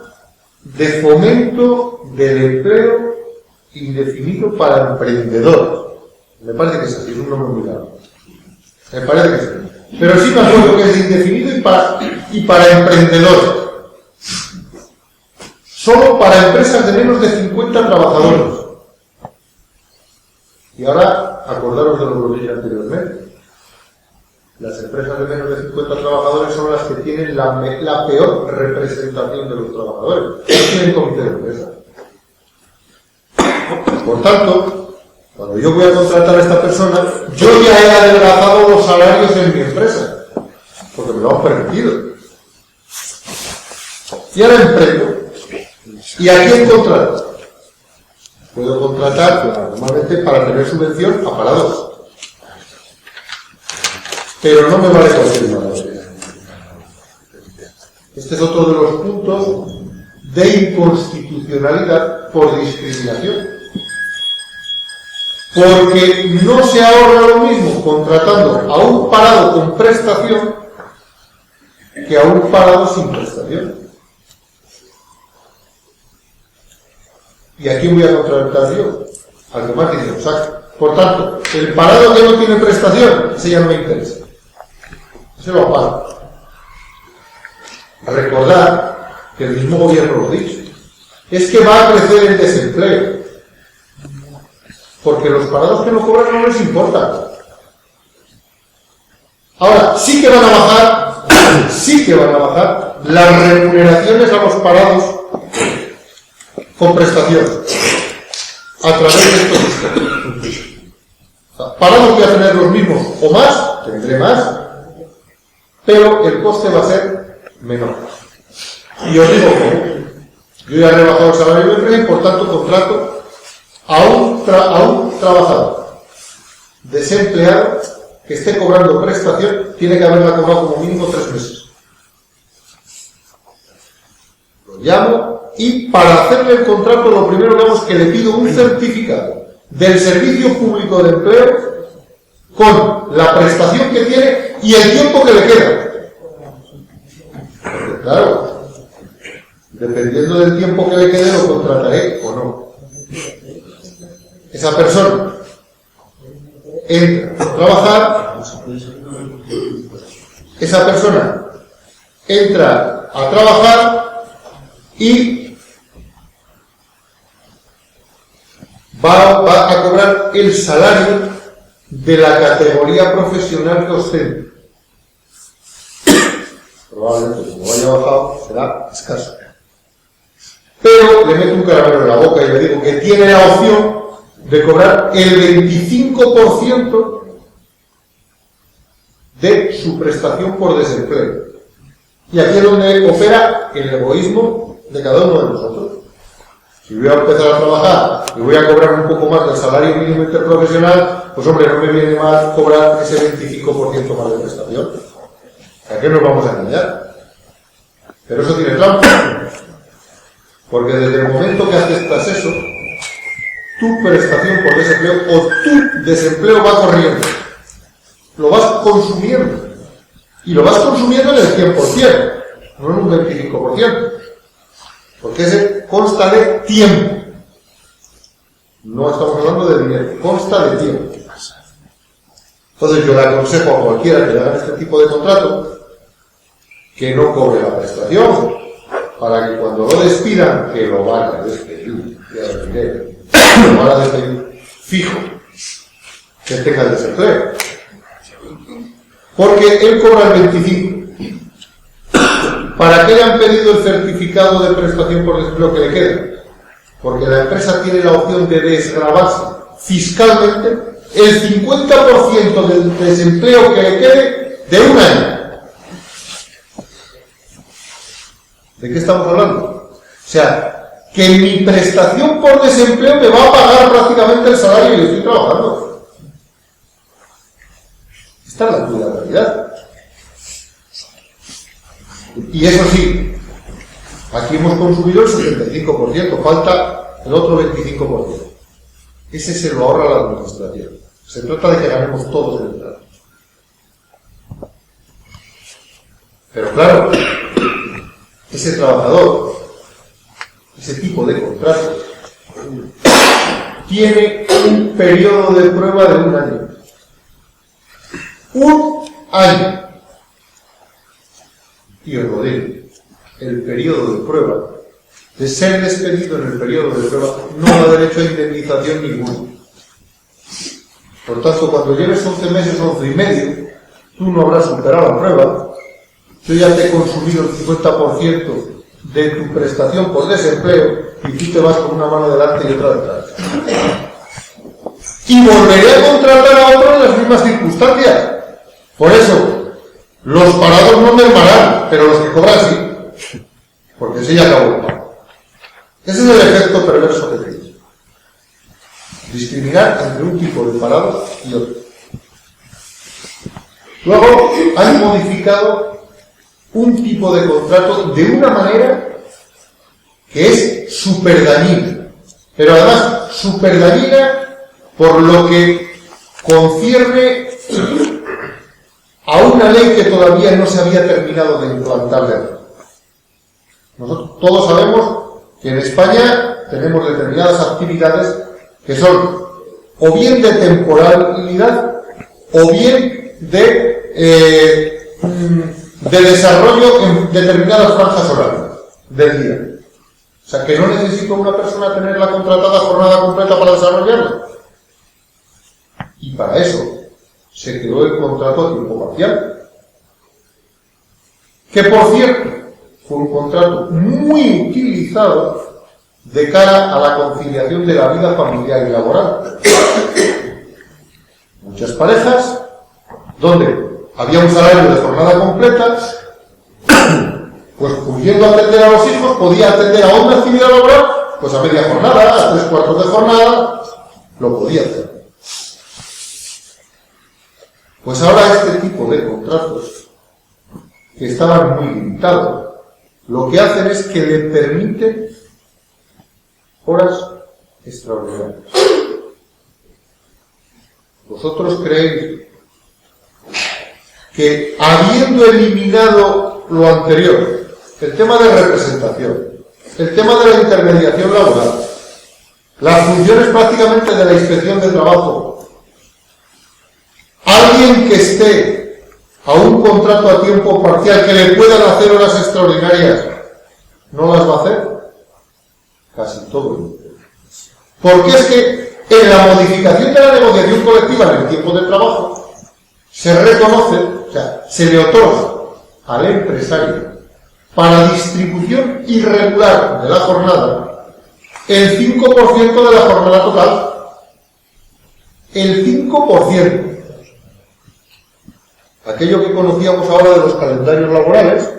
de fomento del empleo indefinido para emprendedores. Me parece que es así, es un nombre muy largo. Me parece que sí. Pero sí me acuerdo que es indefinido y para emprendedores. Solo para empresas de menos de 50 trabajadores. Y ahora, acordaros de lo que dije anteriormente. Las empresas de menos de 50 trabajadores son las que tienen la peor representación de los trabajadores. No tienen comité de empresa. Por tanto, cuando yo voy a contratar a esta persona, yo ya he adelgazado los salarios en mi empresa, porque me lo han permitido. Y ahora emprendo. ¿Y a quién contrato? Puedo contratar normalmente para tener subvención a parados. Pero no me vale cualquier parador. Este es otro de los puntos de inconstitucionalidad por discriminación. Porque no se ahorra lo mismo contratando a un parado con prestación que a un parado sin prestación. ¿Y a quién voy a contratar yo? Al que más dinero saque. Por tanto, el parado que no tiene prestación, ese ya no me interesa. Ese lo pago. Recordad que el mismo gobierno lo ha dicho. Es que va a crecer el desempleo. Porque los parados que no cobran no les importa. Ahora, sí que van a bajar las remuneraciones a los parados con prestación a través de estos sistemas. O sea, parados voy a tener los mismos o más, tendré más, pero el coste va a ser menor. Y os digo que yo ya he rebajado el salario de empresa y por tanto contrato a un trabajador desempleado que esté cobrando prestación, tiene que haberla cobrado como mínimo 3 meses. Lo llamo y para hacerle el contrato lo primero que hago es que le pido un certificado del Servicio Público de Empleo con la prestación que tiene y el tiempo que le queda. Porque claro, dependiendo del tiempo que le quede lo contrataré o no. Esa persona entra a trabajar, esa persona entra a trabajar y va a cobrar el salario de la categoría profesional que ostente. Probablemente, como vaya bajado, será escaso. Pero le meto un caramelo en la boca y le digo que tiene la opción de cobrar el 25% de su prestación por desempleo. Y aquí es donde opera el egoísmo de cada uno de nosotros. Si voy a empezar a trabajar y voy a cobrar un poco más del salario mínimo interprofesional, pues hombre, no me viene mal cobrar ese 25% más de prestación. ¿A qué nos vamos a engañar? Pero eso tiene trampa. Porque desde el momento que aceptas eso, tu prestación por desempleo o tu desempleo va corriendo. Lo vas consumiendo. Y lo vas consumiendo en el 100%, no en un 25%. Porque ese consta de tiempo. No estamos hablando de dinero, consta de tiempo. Entonces yo le aconsejo a cualquiera que le haga este tipo de contrato que no cobre la prestación, para que cuando lo despidan, que lo van a despedir, ya lo diré, lo van a despedir fijo, que tenga el desempleo. Porque él cobra el 25%. ¿Para qué le han pedido el certificado de prestación por desempleo que le quede? Porque la empresa tiene la opción de desgravarse fiscalmente el 50% del desempleo que le quede de un año. ¿De qué estamos hablando? O sea, que mi prestación por desempleo me va a pagar prácticamente el salario que estoy trabajando. Esta es la pura realidad. Y eso sí, aquí hemos consumido el 75%, falta el otro 25%. Ese se lo ahorra la administración. Se trata de que ganemos todos en el trato. Pero claro, ese trabajador, ese tipo de contrato, tiene un periodo de prueba de un año. Un año. Y os lo digo, el periodo de prueba, de ser despedido en el periodo de prueba, no da derecho a indemnización ninguna. Por tanto, cuando lleves 11 meses, 11 y medio, tú no habrás superado la prueba, yo ya te he consumido el 50% de tu prestación por desempleo y tú te vas con una mano delante y otra detrás. Y volveré a contratar a otro en las mismas circunstancias. Por eso, los parados no mermarán, pero los que cobran sí, porque ese ya acabó el pago. Ese es el efecto perverso que tenéis. Discriminar entre un tipo de parado y otro. Luego, han modificado un tipo de contrato de una manera que es súper dañina, pero además súper dañina por lo que concierne a una ley que todavía no se había terminado de implantar. Nosotros todos sabemos que en España tenemos determinadas actividades que son o bien de temporalidad o bien de desarrollo en determinadas franjas horarias del día. O sea, que no necesita una persona tener la contratada jornada completa para desarrollarla. Y para eso se creó el contrato a tiempo parcial. Que, por cierto, fue un contrato muy utilizado de cara a la conciliación de la vida familiar y laboral. Muchas parejas, donde había un salario de jornada completa, pues pudiendo atender a los hijos, podía atender a una actividad laboral, pues a media jornada, a 3/4 de jornada, lo podía hacer. Pues ahora este tipo de contratos, que estaban muy limitados, lo que hacen es que le permiten horas extraordinarias. ¿Vosotros creéis que, habiendo eliminado lo anterior, el tema de representación, el tema de la intermediación laboral, las funciones prácticamente de la inspección de trabajo, alguien que esté a un contrato a tiempo parcial que le puedan hacer horas extraordinarias, no las va a hacer? Casi todo el mundo. Porque es que en la modificación de la negociación colectiva en el tiempo de trabajo se reconoce, o sea, se le otorga al empresario para distribución irregular de la jornada el 5% de la jornada total. El 5%. Aquello que conocíamos ahora de los calendarios laborales,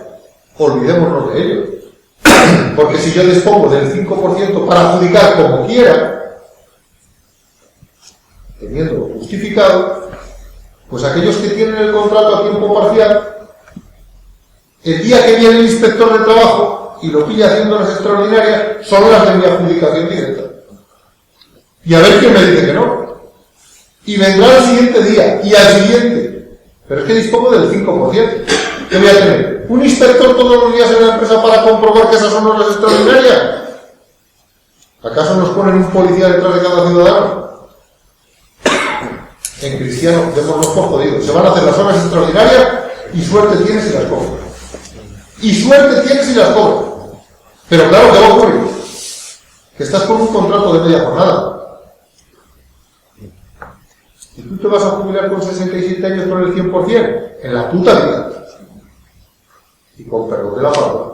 olvidémonos de ello. Porque si yo dispongo del 5% para adjudicar como quiera, teniéndolo justificado, pues aquellos que tienen el contrato a tiempo parcial, el día que viene el inspector de trabajo y lo pilla haciendo las extraordinarias, son las de mi adjudicación directa. Y a ver quién me dice que no. Y vendrá al siguiente día, y al siguiente. Pero es que dispongo del 5%. ¿Qué voy a tener? ¿Un inspector todos los días en la empresa para comprobar que esas son horas extraordinarias? ¿Acaso nos ponen un policía detrás de cada ciudadano? En cristiano, démonos por jodidos. Se van a hacer las horas extraordinarias y suerte tienes si las cobras. Y suerte tienes si las cobras. Pero claro, ¿qué va a ocurrir? Que estás con un contrato de media jornada. ¿Y tú te vas a jubilar con 67 años con el 100%? En la puta vida. Y con perdón de la palabra.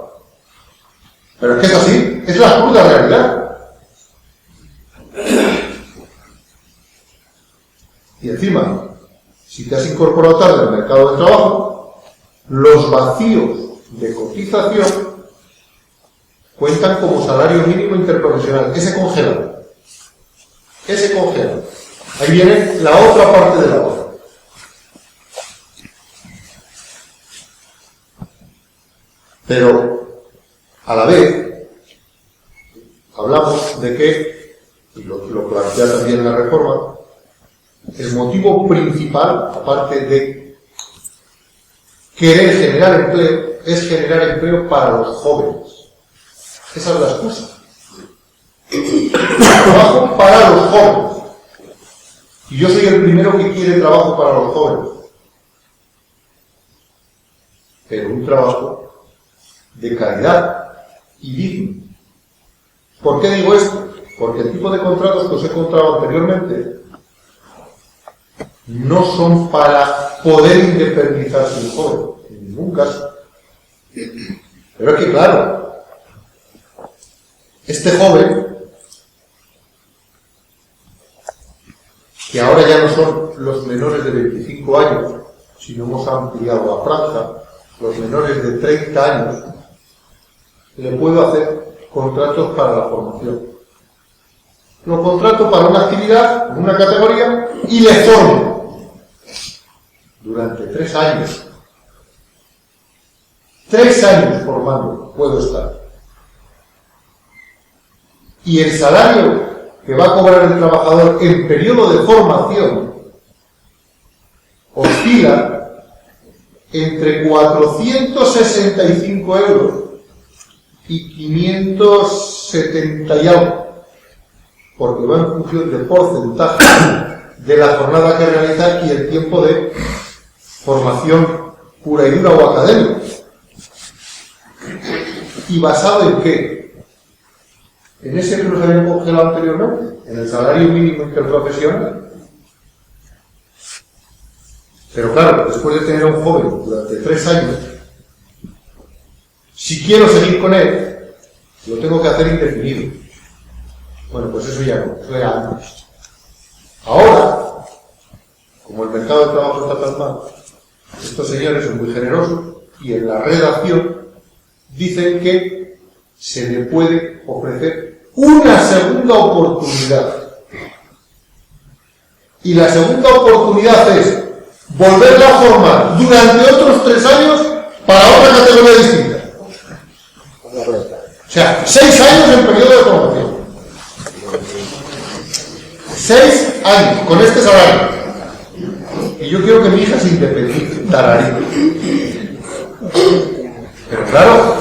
Pero es que es así, es la cruda realidad. Y encima, si te has incorporado tarde al mercado de trabajo, los vacíos de cotización cuentan como salario mínimo interprofesional. Ese congela. Ese congela. Ahí viene la otra parte de la hoja. Pero, a la vez, hablamos de que, y lo plantea también la reforma, el motivo principal, aparte de querer generar empleo, es generar empleo para los jóvenes. Esa es la excusa. Trabajo para los jóvenes. Y yo soy el primero que quiere trabajo para los jóvenes. Pero un trabajo de calidad y digno. ¿Por qué digo esto? Porque el tipo de contratos que os he contado anteriormente no son para poder independizarse un joven, en ningún caso. Pero es que claro, este joven, que ahora ya no son los menores de 25 años, sino hemos ampliado la franja, los menores de 30 años, le puedo hacer contratos para la formación. Lo contrato para una actividad, una categoría, y le formo durante 3 años. 3 años formando puedo estar. Y el salario que va a cobrar el trabajador en periodo de formación oscila entre 465 euros y 570 y algo, porque va en función del porcentaje de la jornada que realiza y el tiempo de formación pura y dura o académica. ¿Y basado en qué? ¿En ese que nos habían congelado anteriormente? ¿En el salario mínimo interprofesional? Pero claro, después de tener a un joven durante 3 años, si quiero seguir con él, lo tengo que hacer indefinido. Bueno, pues eso ya no, eso era antes. Ahora, como el mercado de trabajo está tan mal, estos señores son muy generosos y en la redacción dicen que se le puede ofrecer una segunda oportunidad. Y la segunda oportunidad es volverla a formar durante otros 3 años para otra categoría distinta. O sea, 6 años en periodo de formación. 6 años con este salario. Y yo quiero que mi hija se independice, tararito. Pero claro,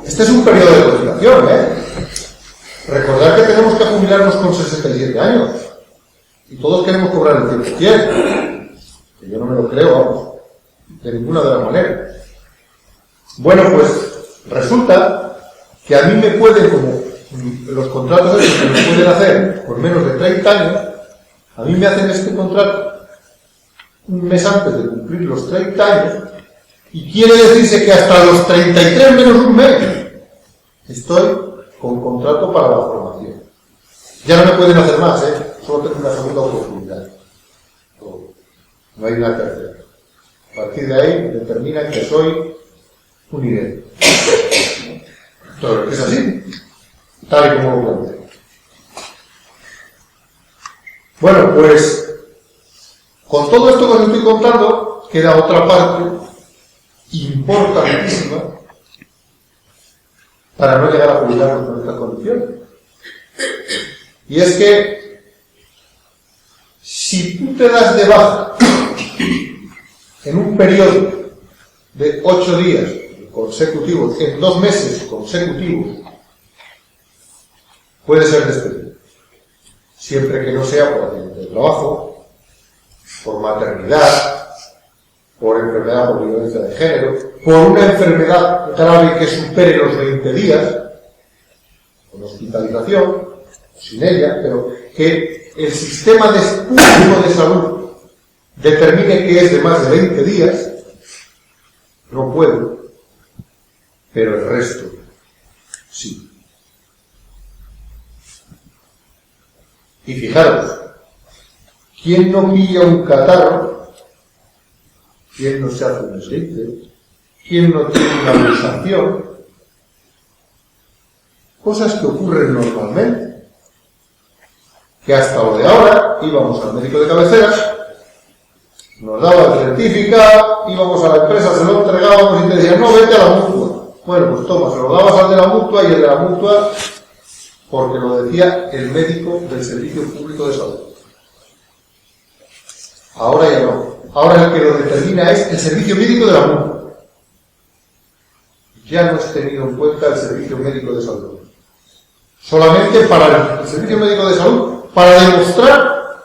este es un periodo de cotización, Recordad que tenemos que jubilarnos con 67 años. Y todos queremos cobrar el 100%. Que yo no me lo creo, vamos, de ninguna de las maneras. Bueno, pues resulta que a mí me pueden, como los contratos esos que me pueden hacer por menos de 30 años, a mí me hacen este contrato un mes antes de cumplir los 30 años, y quiere decirse que hasta los 33 menos un mes estoy con contrato para la formación. Ya no me pueden hacer más, solo tengo una segunda oportunidad. No hay una tercera. A partir de ahí determinan que soy un nivel. Entonces, es así, tal y como lo planteo. Bueno, pues, con todo esto que os estoy contando, queda otra parte importantísima para no llegar a jubilarnos con estas condiciones. Y es que, si tú te das de baja en un periodo de 8 días consecutivos, en 2 meses consecutivos, puede ser despedido. Siempre que no sea por accidente de trabajo, por maternidad, por enfermedad por violencia de género, por una enfermedad grave que supere los 20 días, con hospitalización, sin ella, pero que el sistema público de salud determine que es de más de 20 días, no puedo, pero el resto sí. Y fijaros, ¿quién no pilla un catarro? ¿Quién no se hace un esguince? ¿Quién no tiene una luxación? Cosas que ocurren normalmente. Que hasta lo de ahora íbamos al médico de cabecera, nos daba el certificado, íbamos a la empresa, se lo entregábamos y te decían, no, vete a la mutua. Bueno, pues toma, se lo dabas al de la mutua y el de la mutua, porque lo decía el médico del Servicio Público de Salud. Ahora ya no. Ahora el que lo determina es el servicio médico de la mutua. Ya no es tenido en cuenta el servicio médico de salud. Solamente para el servicio médico de salud, para demostrar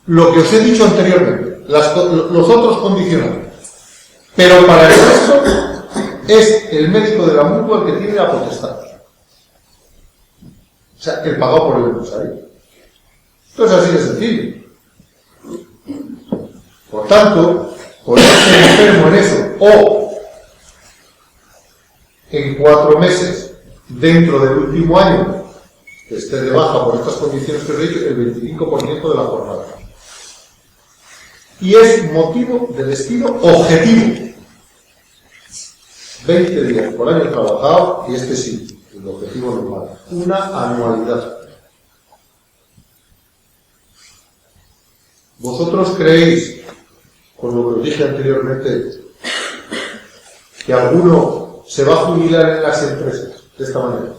lo que os he dicho anteriormente, los otros condicionantes. Pero para el resto es el médico de la mutua el que tiene la potestad. O sea, el pagado por el empresario. Esto es así de sencillo. Por tanto, ponerse enfermo en eso, o en 4 meses, dentro del último año, que esté de baja por estas condiciones que os he dicho, el 25% de la jornada. Y es motivo de despido objetivo. 20 días por año trabajado, y este sí, el objetivo normal. Una anualidad. ¿Vosotros creéis, con lo que os dije anteriormente, que alguno se va a jubilar en las empresas de esta manera?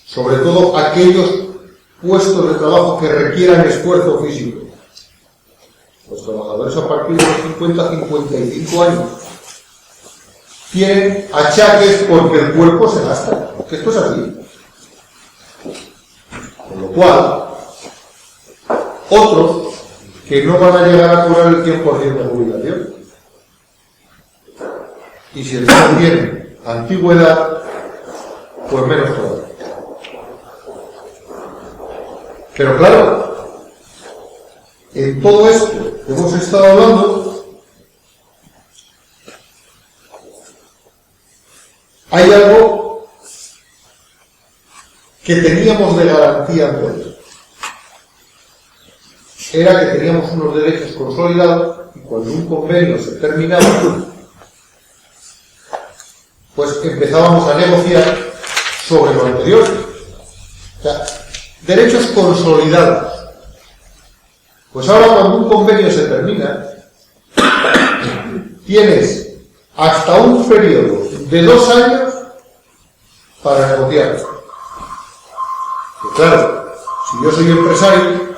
Sobre todo aquellos puestos de trabajo que requieran esfuerzo físico. Los trabajadores a partir de los 50-55 años tienen achaques porque el cuerpo se gasta. Que esto es así. Con lo cual, otros que no van a llegar a cobrar el 100% de jubilación. Y si no tienen antigüedad, pues menos todavía. Pero claro, en todo esto que hemos estado hablando, hay algo que teníamos de garantía antes. Era que teníamos unos derechos consolidados y cuando un convenio se terminaba, pues empezábamos a negociar sobre lo anterior. O sea, derechos consolidados. Pues ahora cuando un convenio se termina, tienes hasta un periodo de 2 años para negociar. Y claro, si yo soy empresario,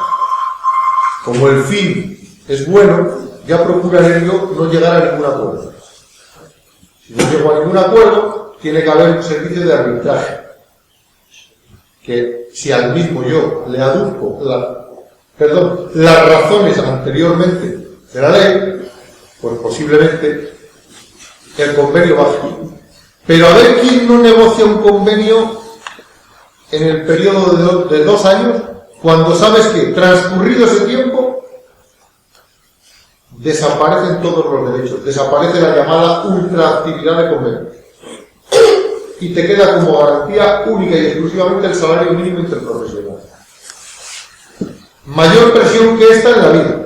como el fin es bueno, ya procuraré yo no llegar a ningún acuerdo. Si no llego a ningún acuerdo, tiene que haber un servicio de arbitraje. Que si al mismo yo le aduzco las razones anteriormente de la ley, pues posiblemente el convenio baje. Pero a ver quién no negocia un convenio en el periodo de 2 años, cuando sabes que transcurrido ese tiempo desaparecen todos los derechos, desaparece la llamada ultraactividad de convenio y te queda como garantía única y exclusivamente el salario mínimo interprofesional. mayor presión que esta en la vida.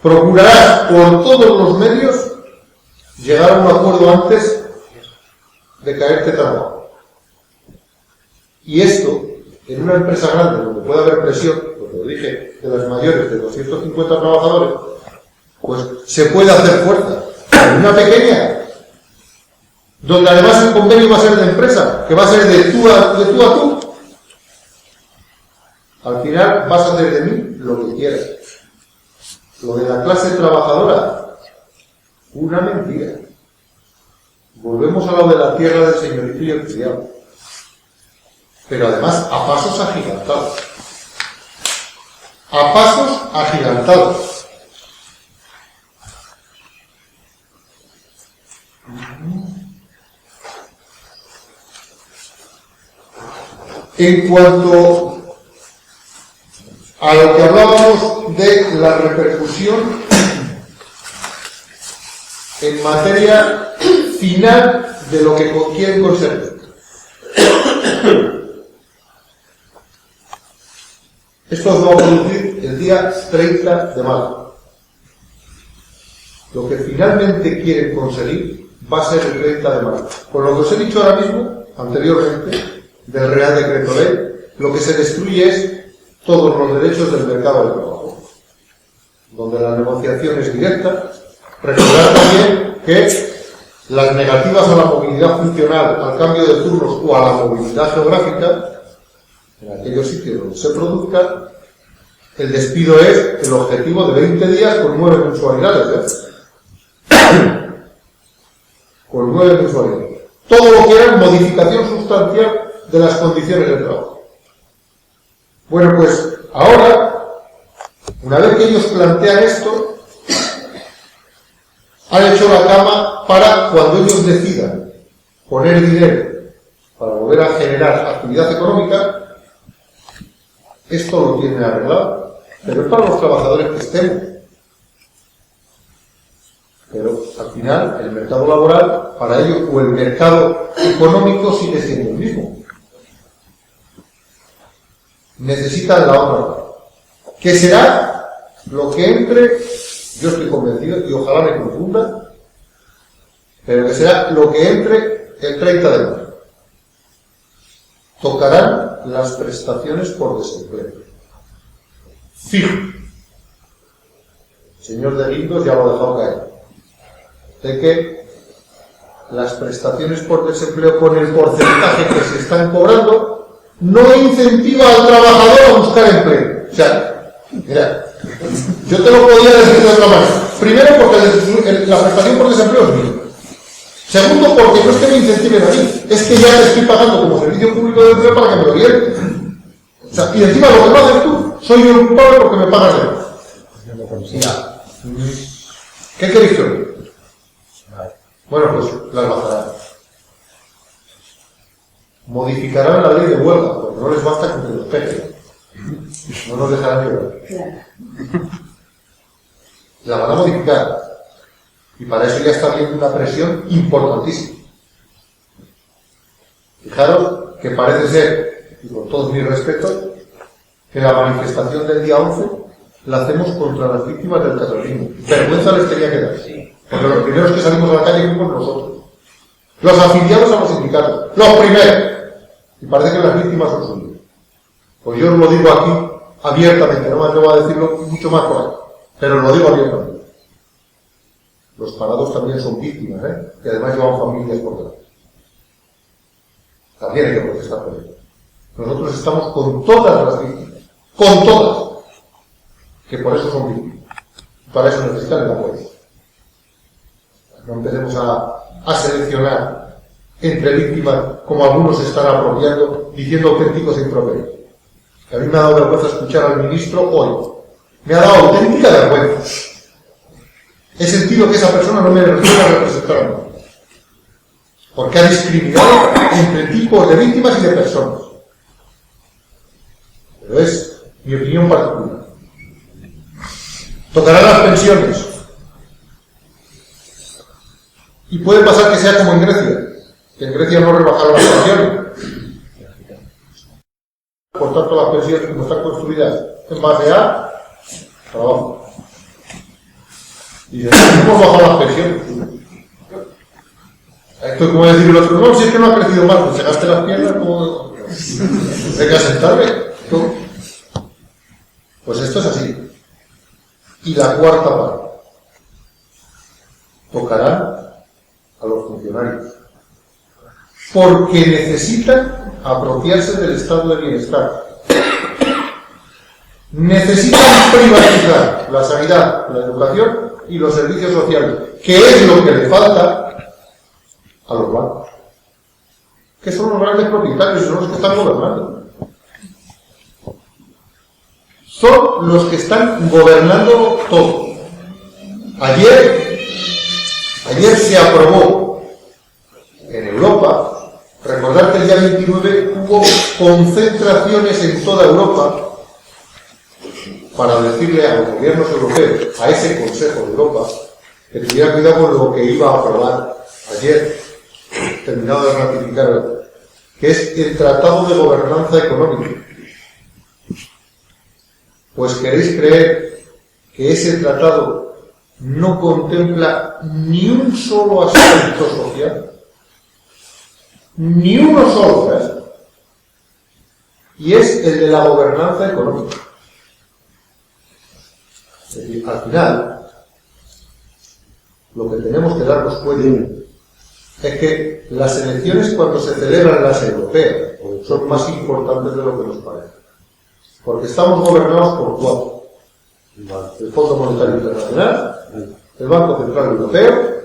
Procurarás por todos los medios llegar a un acuerdo antes de caerte tan abajo. Y esto, en una empresa grande donde puede haber presión, pues lo dije, de las mayores de 250 trabajadores, pues se puede hacer fuerza. En una pequeña, donde además el convenio va a ser de empresa, que va a ser de tú a tú, al final vas a hacer de mí lo que quieras. Lo de la clase trabajadora, una mentira. Volvemos a lo de la tierra del señorito y el criado. Pero además a pasos agigantados. A pasos agigantados. En cuanto a lo que hablábamos de la repercusión en materia final de lo que quieren conseguir. Esto os va a producir el día 30 de marzo. Lo que finalmente quieren conseguir va a ser el 30 de marzo. Por lo que os he dicho ahora mismo, anteriormente, del Real Decreto Ley, lo que se destruye es todos los derechos del mercado del trabajo, donde la negociación es directa. Recordad también que las negativas a la movilidad funcional, al cambio de turnos o a la movilidad geográfica, en aquellos sitios donde se produzca, el despido es el objetivo de 20 días con 9 mensualidades. Con 9 mensualidades. Todo lo que era modificación sustancial de las condiciones de trabajo. Bueno, pues ahora, una vez que ellos plantean esto, han hecho la cama para cuando ellos decidan poner dinero para volver a generar actividad económica, esto lo tienen arreglado, pero es para los trabajadores que estemos. Pero al final el mercado laboral para ellos o el mercado económico sigue siendo el mismo. Necesitan la otra, que será lo que entre, yo estoy convencido y ojalá me confunda, pero que será lo que entre el 30 de marzo. Tocarán las prestaciones por desempleo. Fijo. El señor de Guindos ya lo ha dejado caer. De que las prestaciones por desempleo con el porcentaje que se están cobrando no incentiva al trabajador a buscar empleo. O sea, mira, yo te lo podría decir de otra manera. Primero, porque la prestación por desempleo es mínima. Segundo, porque no es que me incentiven a mí, es que ya te estoy pagando como servicio público de empleo para que me lo dieran. O sea, y encima lo que no haces tú, soy yo el culpable porque me pagas de más. Mira, ¿qué queréis que os diga? Bueno, pues las bajarán. Modificarán la ley de huelga, porque no les basta con que los peguen. No nos dejarán llorar. La van a modificar. Y para eso ya está habiendo una presión importantísima. Fijaros que parece ser, y con todos mis respetos, que la manifestación del día 11 la hacemos contra las víctimas del terrorismo. Vergüenza les tenía que dar. Porque los primeros que salimos a la calle fuimos nosotros. Los afiliados a los sindicatos. Los primeros. Y parece que las víctimas son suyas. Pues yo os lo digo aquí abiertamente, no me atrevo a decirlo mucho más por ahí, pero lo digo abiertamente. Los parados también son víctimas, y además llevan familias por delante. También hay que protestar por ello. Nosotros estamos con todas las víctimas, con todas, que por eso son víctimas. Para eso necesitan el apoyo. No empecemos a seleccionar entre víctimas, como algunos se están apropiando, diciendo auténticos improperios. Que a mí me ha dado vergüenza escuchar al ministro hoy. Me ha dado auténtica vergüenza. He sentido que esa persona no me refiere representar a mí. Porque ha discriminado entre tipos de víctimas y de personas. Pero es mi opinión particular. Tocarán las pensiones. Y puede pasar que sea como en Grecia, que en Grecia no rebajaron las pensiones. Por tanto, las pensiones como están construidas en base a trabajo. Y si hemos bajado las pensiones. Esto es como decir el otro, no, si es que no ha crecido más, pues se gaste las piernas, como hay que asentarme. Pues esto es así. Y la cuarta parte. Tocarán a los funcionarios. Porque necesitan apropiarse del estado de bienestar. Necesitan privatizar la sanidad, la educación y los servicios sociales, que es lo que le falta a los bancos, que son los grandes propietarios y son los que están gobernando. Son los que están gobernando todo. Ayer se aprobó en Europa, recordad que el día 29 hubo concentraciones en toda Europa para decirle a los gobiernos europeos, a ese Consejo de Europa, que tuviera cuidado con lo que iba a aprobar ayer, terminado de ratificar, que es el Tratado de Gobernanza Económica. Pues queréis creer que ese tratado no contempla ni un solo aspecto social, ni uno solo, ¿eh? Y es el de la gobernanza económica. Es decir, al final, lo que tenemos que darnos cuenta es que las elecciones, cuando se celebran las europeas, son más importantes de lo que nos parece. Porque estamos gobernados por cuatro: el Fondo Monetario Internacional, el Banco Central Europeo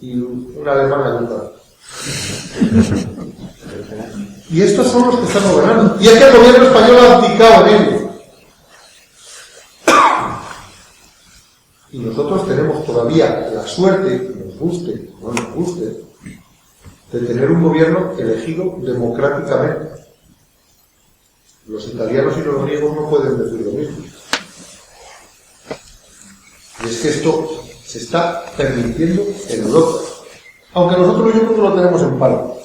y una alemana ayuda. Y estos son los que están gobernando. Y es que el gobierno español ha abdicado en ello. Y nosotros tenemos todavía la suerte, nos guste o no nos guste, de tener un gobierno elegido democráticamente. Los italianos y los griegos no pueden decir lo mismo. Y es que esto se está permitiendo en Europa. Aunque nosotros yo creo que lo tenemos en paro.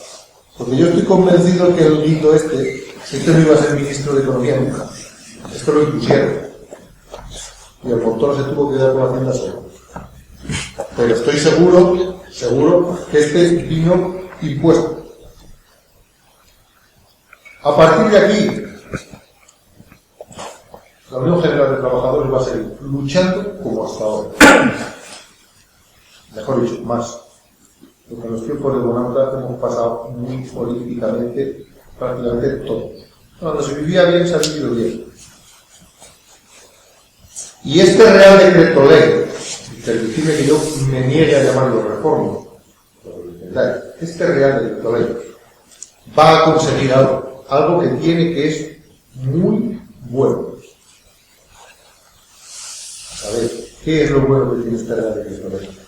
Porque yo estoy convencido que el guindo este no iba a ser ministro de Economía nunca. Esto lo impusieron. Y el montón se tuvo que quedar con la Hacienda solo. Pero estoy seguro que este vino impuesto. A partir de aquí, la Unión General de Trabajadores va a seguir luchando como hasta ahora. Mejor dicho, más. Porque en los tiempos de bonanza hemos pasado muy políticamente prácticamente todo. Cuando se vivía bien, se ha vivido bien. Y este Real Decreto Ley, permitidme que yo me niegue a llamarlo reforma, este Real Decreto Ley va a conseguir algo que tiene, que es muy bueno. A ver, ¿qué es lo bueno que tiene este Real Decreto Ley?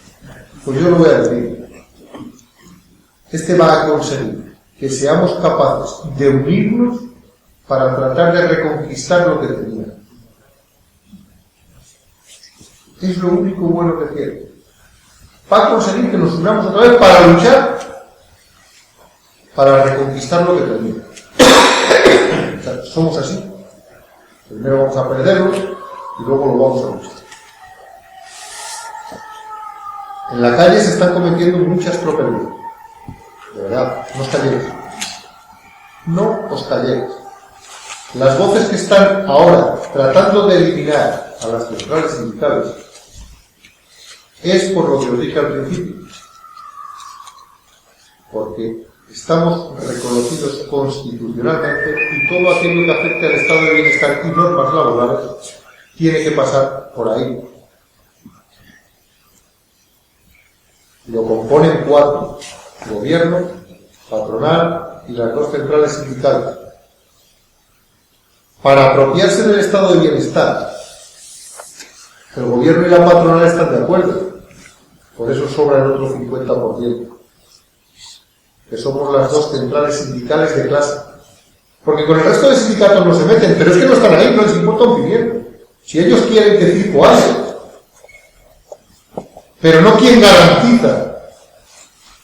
Pues yo lo voy a decir. Este va a conseguir que seamos capaces de unirnos para tratar de reconquistar lo que teníamos. Es lo único bueno que tiene. Va a conseguir que nos unamos otra vez para luchar, para reconquistar lo que teníamos. O sea, somos así. Primero vamos a perderlo y luego lo vamos a luchar. En la calle se están cometiendo muchas tropelías. De verdad, no os calléis. No os calléis. Las voces que están ahora tratando de eliminar a las centrales sindicales es por lo que os dije al principio. Porque estamos reconocidos constitucionalmente y todo aquello que afecte al estado de bienestar y normas laborales tiene que pasar por ahí. Lo componen cuatro: gobierno, patronal y las dos centrales sindicales. Para apropiarse del estado de bienestar, el gobierno y la patronal están de acuerdo. Por eso sobra el otro 50%. Que somos las dos centrales sindicales de clase. Porque con el resto de sindicatos no se meten, pero es que no están ahí, no les importa un pimiento. Si ellos quieren que circo haya. Pero no quien garantiza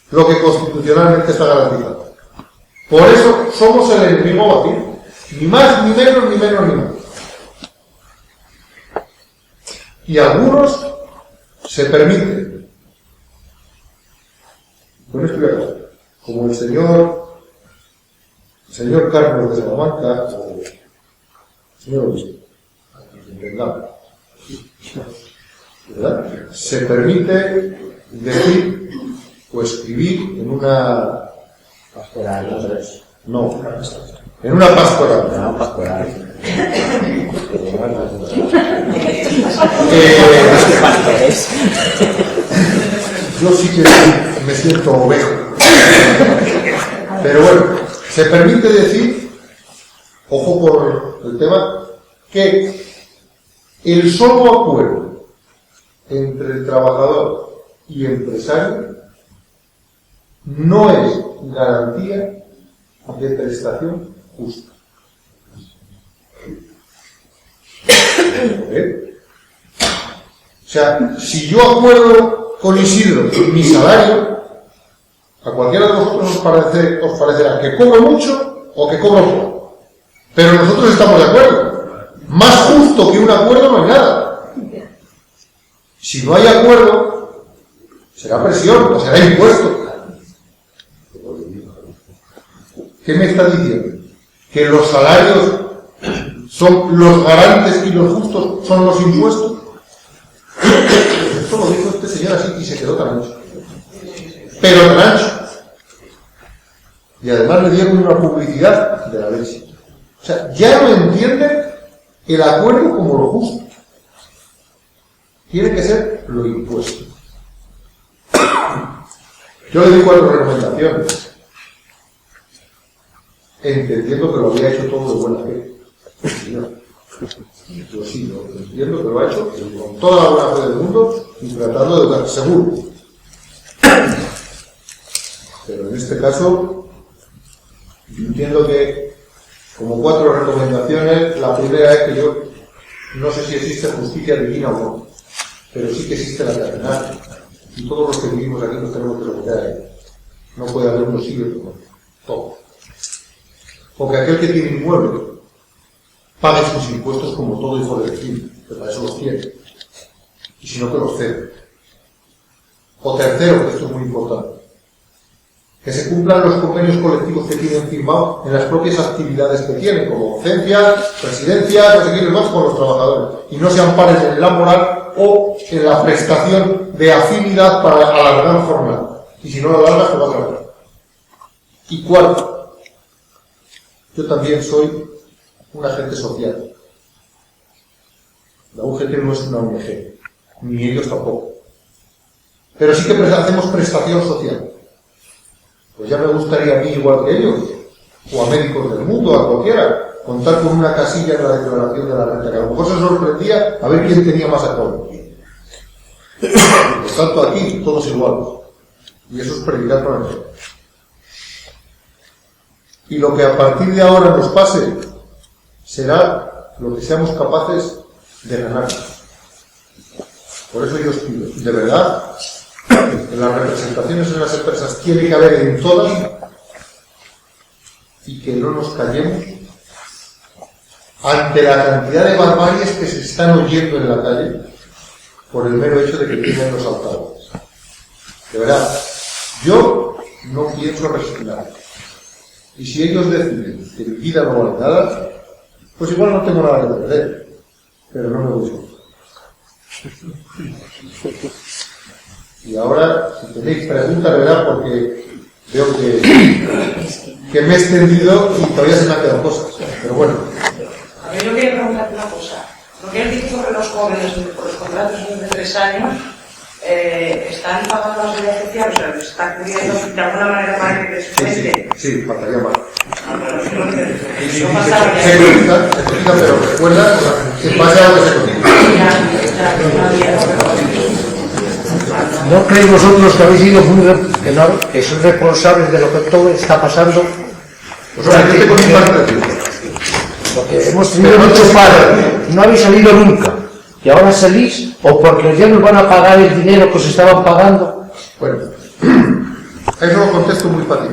lo que constitucionalmente está garantizado. Por eso somos el enemigo a batir. Ni más, ni menos, ni menos, ni más. Y algunos se permiten. Con esto voy a acabar. Como el señor Carlos de Salamanca, o el señor Obispo, entendamos, ¿verdad? Se permite decir o escribir en una pastoral, no, en una pastoral. No, pastoral. Pastores. Yo sí que me siento oveja. Pero bueno, se permite decir, ojo por el tema, que el solo acuerdo entre el trabajador y empresario no es garantía de prestación justa. O sea, si yo acuerdo con Isidro mi salario, a cualquiera de vosotros os parecerá que cobro mucho o que cobro poco. Pero nosotros estamos de acuerdo. Más justo que un acuerdo no hay nada. Si no hay acuerdo, será presión o será impuesto. ¿Qué me está diciendo? ¿Que los salarios son los garantes y los justos son los impuestos? Esto lo dijo este señor así y se quedó tan ancho. Pero tan ancho. Y además le dieron una publicidad de la leche. O sea, ya no entienden el acuerdo como lo justo. Tiene que ser lo impuesto. Yo le di 4 recomendaciones. Entendiendo que lo había hecho todo de buena fe. Señor. Yo sí, lo entiendo que lo ha hecho con toda la buena fe del mundo y tratando de dar seguro. Pero en este caso, yo entiendo que, como 4 recomendaciones, la primera es que yo no sé si existe justicia divina o no, pero sí que existe la terrenal. Y todos los que vivimos aquí nos tenemos que someter a ella. No puede haber uno sí y otro no. Todo. Porque aquel que tiene inmueble pague sus impuestos como todo hijo de vecino, que para eso los tiene. Y si no, que los cede. O tercero, que esto es muy importante, que se cumplan los convenios colectivos que tienen firmados en las propias actividades que tienen, como docencia, presidencia, conseguir el más con los trabajadores, y no se amparen en la moral o en la prestación de afinidad para alargar jornada. Y si no lo alargas, te vas a alargar. Y cuarto, yo también soy un agente social. La UGT no es una ONG, ni ellos tampoco. Pero sí que hacemos prestación social. Pues ya me gustaría a mí, igual que ellos, o a médicos del mundo, a cualquiera, contar con una casilla en la declaración de la renta, que a lo mejor se sorprendía a ver quién tenía más acuerdo. Por tanto, aquí todos iguales. Y eso es predicar para nosotros. Y lo que a partir de ahora nos pase será lo que seamos capaces de ganar. Por eso yo os pido, de verdad, en las representaciones en las empresas tiene que haber en todas, y que no nos callemos ante la cantidad de barbaries que se están oyendo en la calle por el mero hecho de que tienen los altavoces. De verdad, yo no pienso resignar. Y si ellos deciden que mi vida no vale nada, pues igual no tengo nada que perder, pero no me voy solo. Y ahora, si tenéis preguntas, ¿verdad? Porque veo que me he extendido y todavía se me han quedado cosas. Pero bueno. A ver, yo quería preguntarte una cosa. Lo que has dicho sobre los jóvenes por los contratos de 3 años, ¿están pagando la seguridad social? O sea, ¿les está cubriendo de alguna manera para que te suelte? Sí, faltaría más. Se cotiza, pero recuerda, en base a lo que se cotiza. ¿No creéis vosotros que habéis sido que sois responsables de lo que todo está pasando? Porque hemos tenido mucho paro, no habéis salido nunca, y ahora salís, o porque ya nos van a pagar el dinero que os estaban pagando. Bueno, eso lo contesto muy fácil.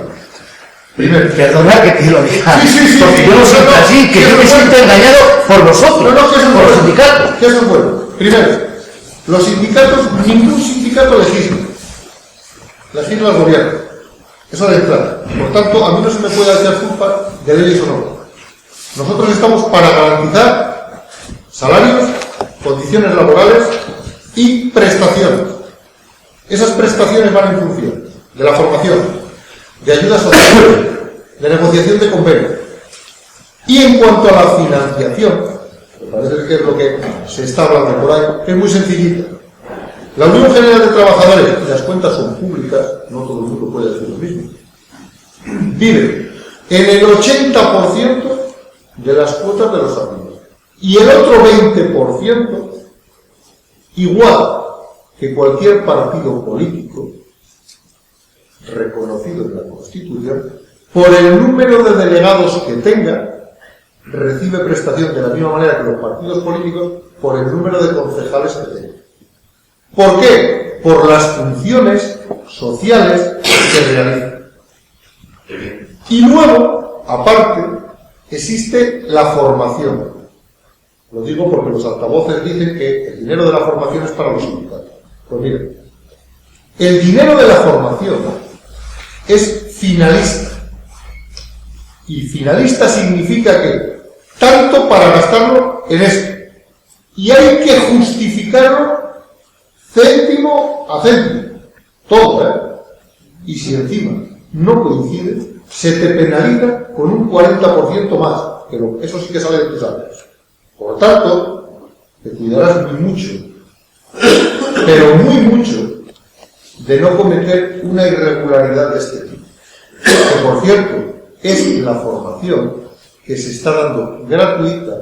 Primero. Perdona que te lo diga. Sí. Porque yo no siento así, que yo me siento engañado por vosotros, No, que eso es por los bueno. sindicatos. Que eso es bueno. Primero, los sindicatos, ningún sindicato legisla. Legisla el gobierno. Eso de entrada. Por tanto, a mí no se me puede echar culpa de leyes o no. Nosotros estamos para garantizar salarios, condiciones laborales y prestaciones. Esas prestaciones van en función de la formación, de ayudas sociales, de negociación de convenios. Y en cuanto a la financiación, me parece que es lo que se está hablando por ahí, que es muy sencillita. La Unión General de Trabajadores, y las cuentas son públicas, no todo el mundo puede decir lo mismo, vive en el 80% de las cuotas de los salarios. Y el otro 20%, igual que cualquier partido político reconocido en la Constitución, por el número de delegados que tenga, recibe prestación de la misma manera que los partidos políticos por el número de concejales que tenga. ¿Por qué? Por las funciones sociales que realizan. Y luego, aparte, existe la formación. Lo digo porque los altavoces dicen que el dinero de la formación es para los sindicatos. Pues miren, el dinero de la formación es finalista. Y finalista significa que tanto para gastarlo en esto. Y hay que justificarlo céntimo a céntimo. Todo, ¿eh? Y si encima no coincide, se te penaliza con un 40% más. Pero eso sí que sale de tus salarios. Por tanto, te cuidarás muy mucho, pero muy mucho, de no cometer una irregularidad de este tipo. Que, por cierto, es la formación que se está dando gratuita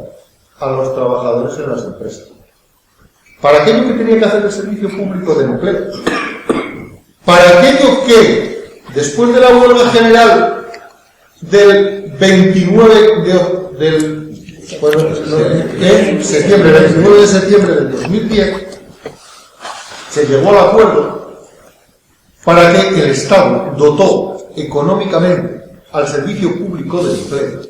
a los trabajadores en las empresas. Para aquello que tenía que hacer el Servicio Público de Empleo. Para aquello que, después de la huelga general del 29 de septiembre, 29 de septiembre del 2010, se llegó al acuerdo para que el Estado dotó económicamente al Servicio Público de Empleo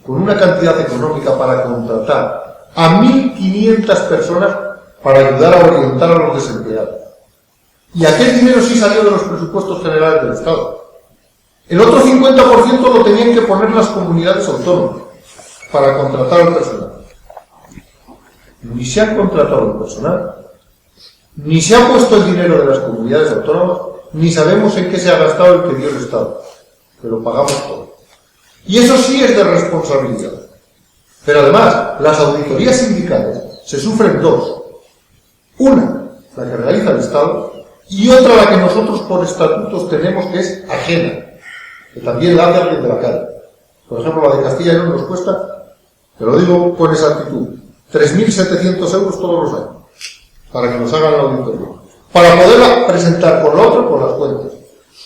con una cantidad económica para contratar a 1.500 personas para ayudar a orientar a los desempleados. Y aquel dinero sí salió de los presupuestos generales del Estado. El otro 50% lo tenían que poner las comunidades autónomas para contratar al personal. Ni se ha contratado al personal, ni se ha puesto el dinero de las comunidades autónomas, ni sabemos en qué se ha gastado el que dio el Estado, que lo pagamos todo. Y eso sí es de responsabilidad. Pero además, las auditorías sindicales se sufren dos. Una, la que realiza el Estado, y otra la que nosotros por estatutos tenemos, que es ajena, que también la hace alguien de la calle. Por ejemplo, la de Castilla y León nos cuesta, te lo digo con exactitud, 3.700 euros todos los años, para que nos hagan la auditoría, para poderla presentar con la otra, con las cuentas.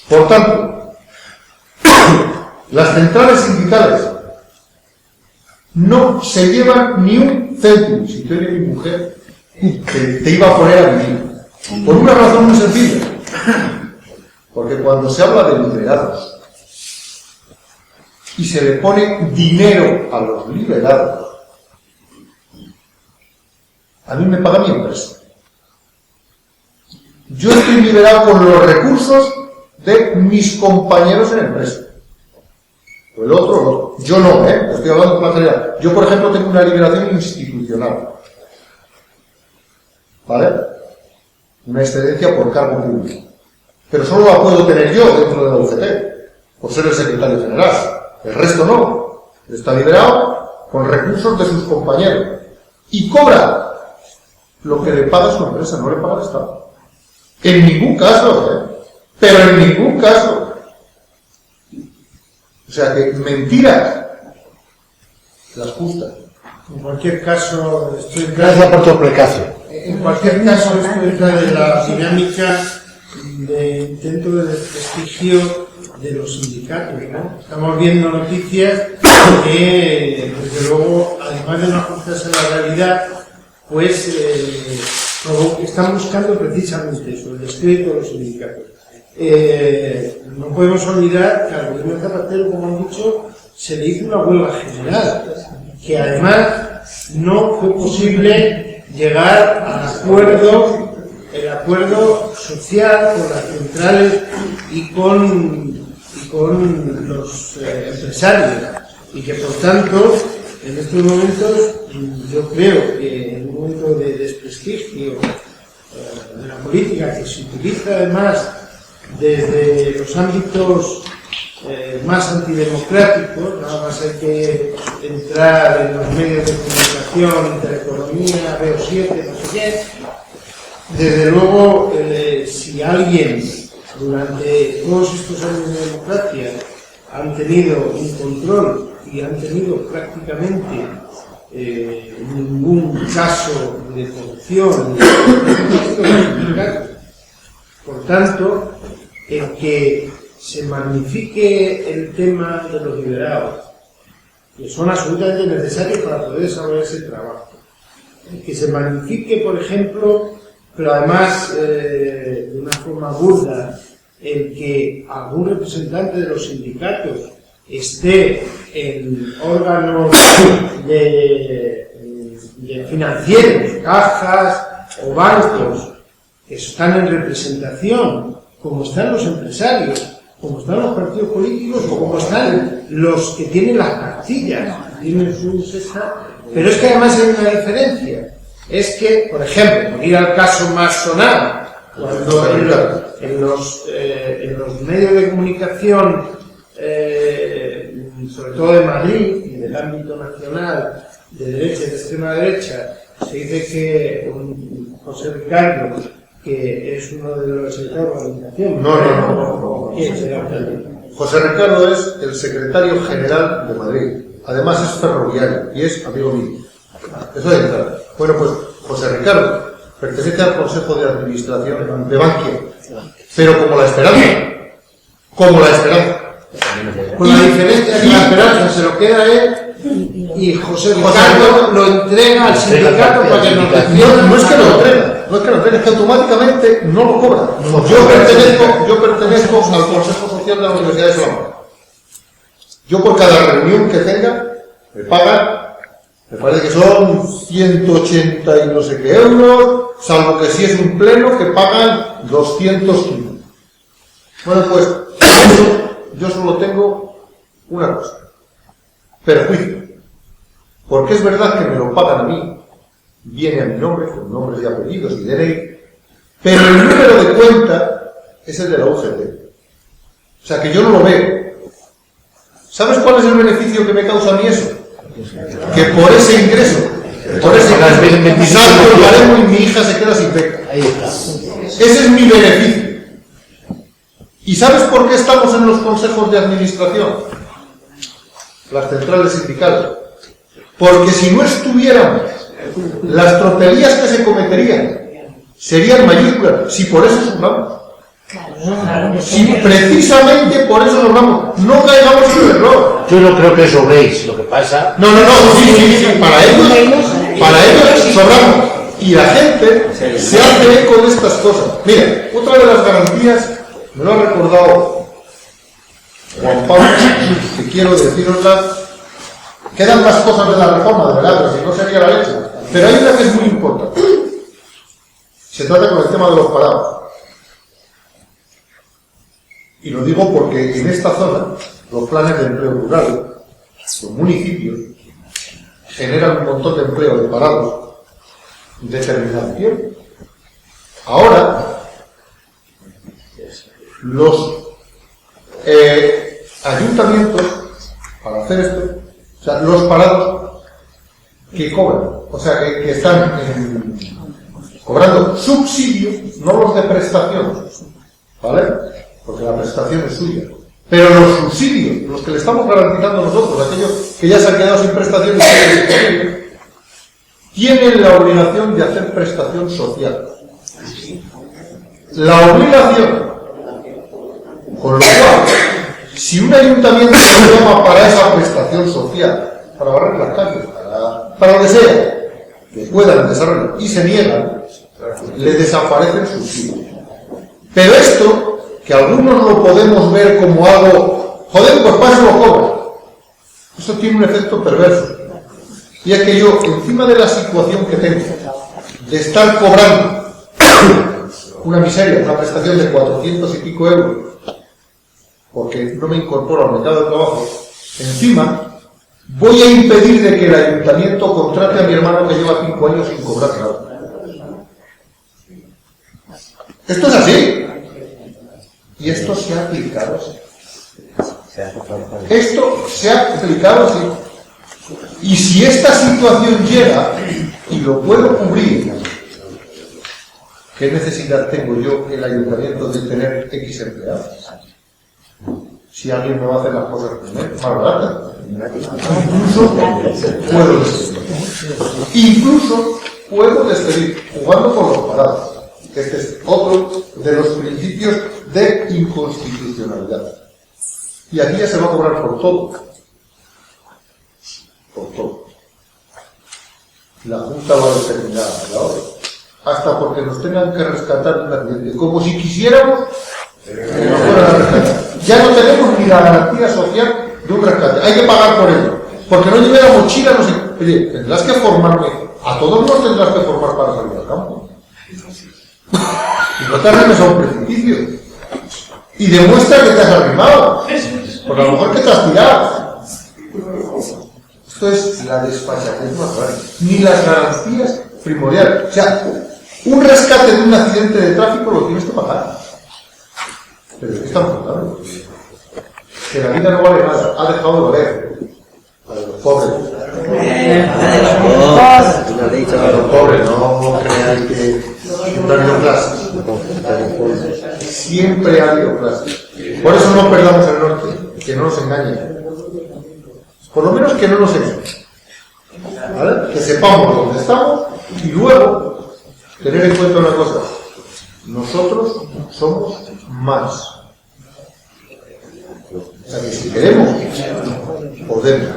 Por tanto, las centrales sindicales no se llevan ni un céntimo. Si tú eres mi mujer, te iba a poner a vivir. Por una razón muy sencilla. Porque cuando se habla de liberados y se le pone dinero a los liberados, a mí me paga mi empresa. Yo estoy liberado con los recursos de mis compañeros en la empresa. El otro. Yo no, estoy hablando con la general. Yo, por ejemplo, tengo una liberación institucional. ¿Vale? Una excedencia por cargo público. Pero solo la puedo tener yo dentro de la UGT, por ser el secretario general. El resto no. Está liberado con recursos de sus compañeros. Y cobra lo que le paga su empresa, no le paga el Estado. En ningún caso, pero en ningún caso. O sea que mentiras las justas. En cualquier caso, Gracias por tu explicación. En cualquier caso, esto entra de la dinámica de intento de desprestigio de los sindicatos, ¿no? Estamos viendo noticias que, desde luego, además de no ajustarse a la realidad, pues están buscando precisamente eso, el descrédito de los sindicatos. no podemos olvidar que al gobierno de Zapatero, como han dicho, se le hizo una huelga general, que además no fue posible llegar al acuerdo, el acuerdo social con las centrales y con los empresarios, y que por tanto en estos momentos yo creo que en un momento de desprestigio de la política, que se utiliza además desde los ámbitos más antidemocráticos, nada más hay que entrar en los medios de comunicación, Intereconomía, Veo7, no sé qué. Desde luego, si alguien durante todos estos años de democracia han tenido un control y han tenido prácticamente ningún caso de corrupción, por tanto, el que se magnifique el tema de los liberados, que son absolutamente necesarios para poder desarrollar ese trabajo, el que se magnifique, por ejemplo, pero además de una forma burda, el que algún representante de los sindicatos esté en órganos de financieros, cajas o bancos que están en representación, como están los empresarios, como están los partidos políticos o como están los que tienen las cartillas, tienen su cesa. Pero es que además hay una diferencia. Es que, por ejemplo, por ir al caso más sonado, cuando en los medios de comunicación, sobre todo de Madrid y del ámbito nacional, de derecha y de extrema derecha, se dice que José Ricardo, que es uno de los secretarios de la organización. No. ¿Quién será? José Ricardo es el secretario general de Madrid. Además es ferroviario y es amigo mío. Eso de entrada. Bueno, pues José Ricardo pertenece al Consejo de Administración de Bankia, pero como la Esperanza. Con la diferencia que la Esperanza se lo queda él Y José Ricardo lo entrega al sindicato para que nos defienda. No es que lo entrega, es que automáticamente no lo cobra. Yo pertenezco al Consejo Social de la Universidad de Salamanca. Yo por cada reunión que tenga me pagan, me parece que son 180 y no sé qué euros, salvo que si es un pleno que pagan 215. Bueno, pues yo solo tengo una cosa: perjuicio. Porque es verdad que me lo pagan a mí, viene a mi nombre, con nombres y apellidos y DNI, pero el número de cuenta es el de la UGT. O sea que yo no lo veo. ¿Sabes cuál es el beneficio que me causa a mí eso? Que por ese ingreso, salgo el baremo y mi hija se queda sin beca. Ese es mi beneficio. ¿Y sabes por qué estamos en los consejos de administración? Las centrales sindicales. Porque si no estuviéramos, las tropelías que se cometerían serían mayúsculas. Si por eso sumamos. Si precisamente por eso nos vamos, no caigamos en el error. Yo no creo que eso veis, lo que pasa. No, sí, para ellos sobramos. Y la gente se hace eco de estas cosas. Mira, otra de las garantías, me lo ha recordado Juan Pablo, que quiero decirosla. Quedan más cosas de la reforma, de verdad, pero si no sería la leche. Pero hay una que es muy importante. Se trata con el tema de los parados. Y lo digo porque en esta zona, los planes de empleo rural, los municipios, generan un montón de empleo de parados de determinado tiempo. Ahora, los ayuntamientos, para hacer esto, o sea, los parados que cobran, o sea, que están cobrando subsidios, no los de prestación, ¿vale? Porque la prestación es suya. Pero los subsidios, los que le estamos garantizando nosotros, aquellos que ya se han quedado sin prestación tienen la obligación de hacer prestación social. La obligación. Con lo cual, si un ayuntamiento se llama para esa prestación social, para barrer las calles, para lo que sea, que puedan desarrollar, y se niegan, le desaparecen subsidios. Pero esto que algunos lo podemos ver como algo, joder, pues para eso lo cobro. Eso tiene un efecto perverso. Y es que yo, encima de la situación que tengo, de estar cobrando una miseria, una prestación de 400 y pico euros, porque no me incorporo al mercado de trabajo, encima voy a impedir de que el ayuntamiento contrate a mi hermano que lleva 5 años sin cobrar nada. Esto es así. Y esto se ha aplicado así. Esto se ha aplicado así. Y si esta situación llega y lo puedo cubrir, ¿qué necesidad tengo yo, el ayuntamiento, de tener X empleados? Si alguien me va a hacer las cosas primero, más baratas. Incluso puedo despedir, jugando con los parados. Este es otro de los principios de inconstitucionalidad. Y aquí ya se va a cobrar por todo. Por todo. La Junta va a determinar la hora. Hasta porque nos tengan que rescatar de un accidente. Como si quisiéramos que nos fueran a rescatar. Ya no tenemos ni la garantía social de un rescate. Hay que pagar por ello. Porque no lleve la mochila, no sé. Oye, tendrás que formarme. A todos nos tendrás que formar para salir al campo. Y no te arrimes a un precipicio. Y demuestra que te has arrimado. Porque a lo mejor que te has tirado. Esto es la desfachatez más grande. Ni las garantías primordiales. O sea, un rescate de un accidente de tráfico lo tienes que pagar. Pero ¿qué estamos hablando? Que la vida no vale nada. Ha dejado de valer. A los pobres. A los pobres, no creáis que no ha habido clases. Siempre ha habido clases. Por eso no perdamos el norte. Que no nos engañen. Por lo menos que no nos engañen. ¿Vale? Que sepamos dónde estamos y luego tener en cuenta una cosa. Nosotros somos más. O sea que si queremos, podemos.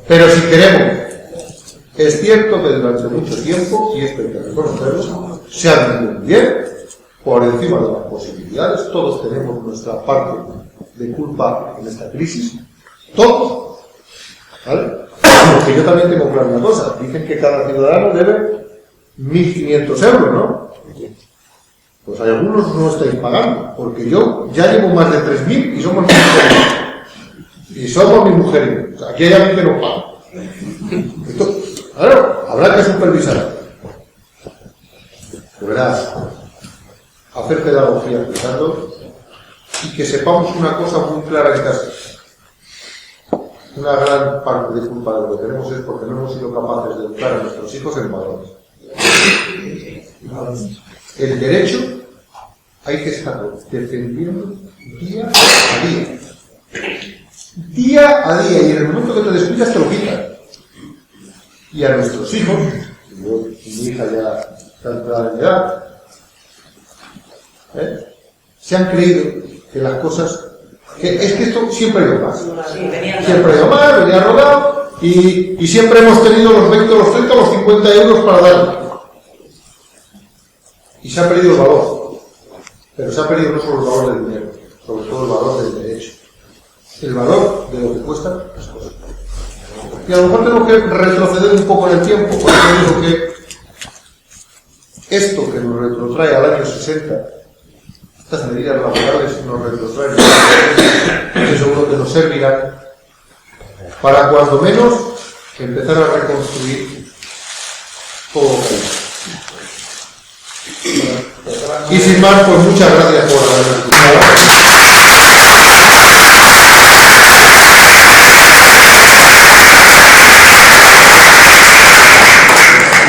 Pero si queremos, es cierto que durante mucho tiempo, y esto hay que reconocerlo, se ha vivido bien, por encima de las posibilidades. Todos tenemos nuestra parte de culpa en esta crisis. Todos. ¿Vale? Porque yo también tengo claro una cosa. Dicen que cada ciudadano debe 1.500 euros, ¿no? Pues hay algunos no estáis pagando, porque yo ya llevo más de 3.000 y somos mi mujer y yo. Y somos mi mujer y yo. O sea, aquí hay alguien que no paga. Esto, claro, habrá que supervisar. De verdad, hacer pedagogía explicando y que sepamos una cosa muy clara en casa. Una gran parte de culpa de lo que tenemos es porque no hemos sido capaces de educar a nuestros hijos en valores. El derecho hay que estarlo defendiendo día a día. Día a día, y en el momento que te descuidas te lo quitan. Y a nuestros hijos, mi hija ya está entrada en edad, se han creído que las cosas, es que esto siempre ha ido más. Siempre ha ido más, venía rodado, y siempre hemos tenido los 20, los 30, los 50 euros para dar. Y se ha perdido el valor. Pero se ha perdido no solo el valor del dinero, sobre todo el valor del derecho. El valor de lo que cuestan las cosas. Y a lo mejor tenemos que retroceder un poco en el tiempo, por eso digo que esto que nos retrotrae al año 60, estas medidas laborales nos retrotraen, que seguro que nos servirán para cuando menos empezar a reconstruir todo lo que hay. Y sin más, pues muchas gracias por haberme escuchado.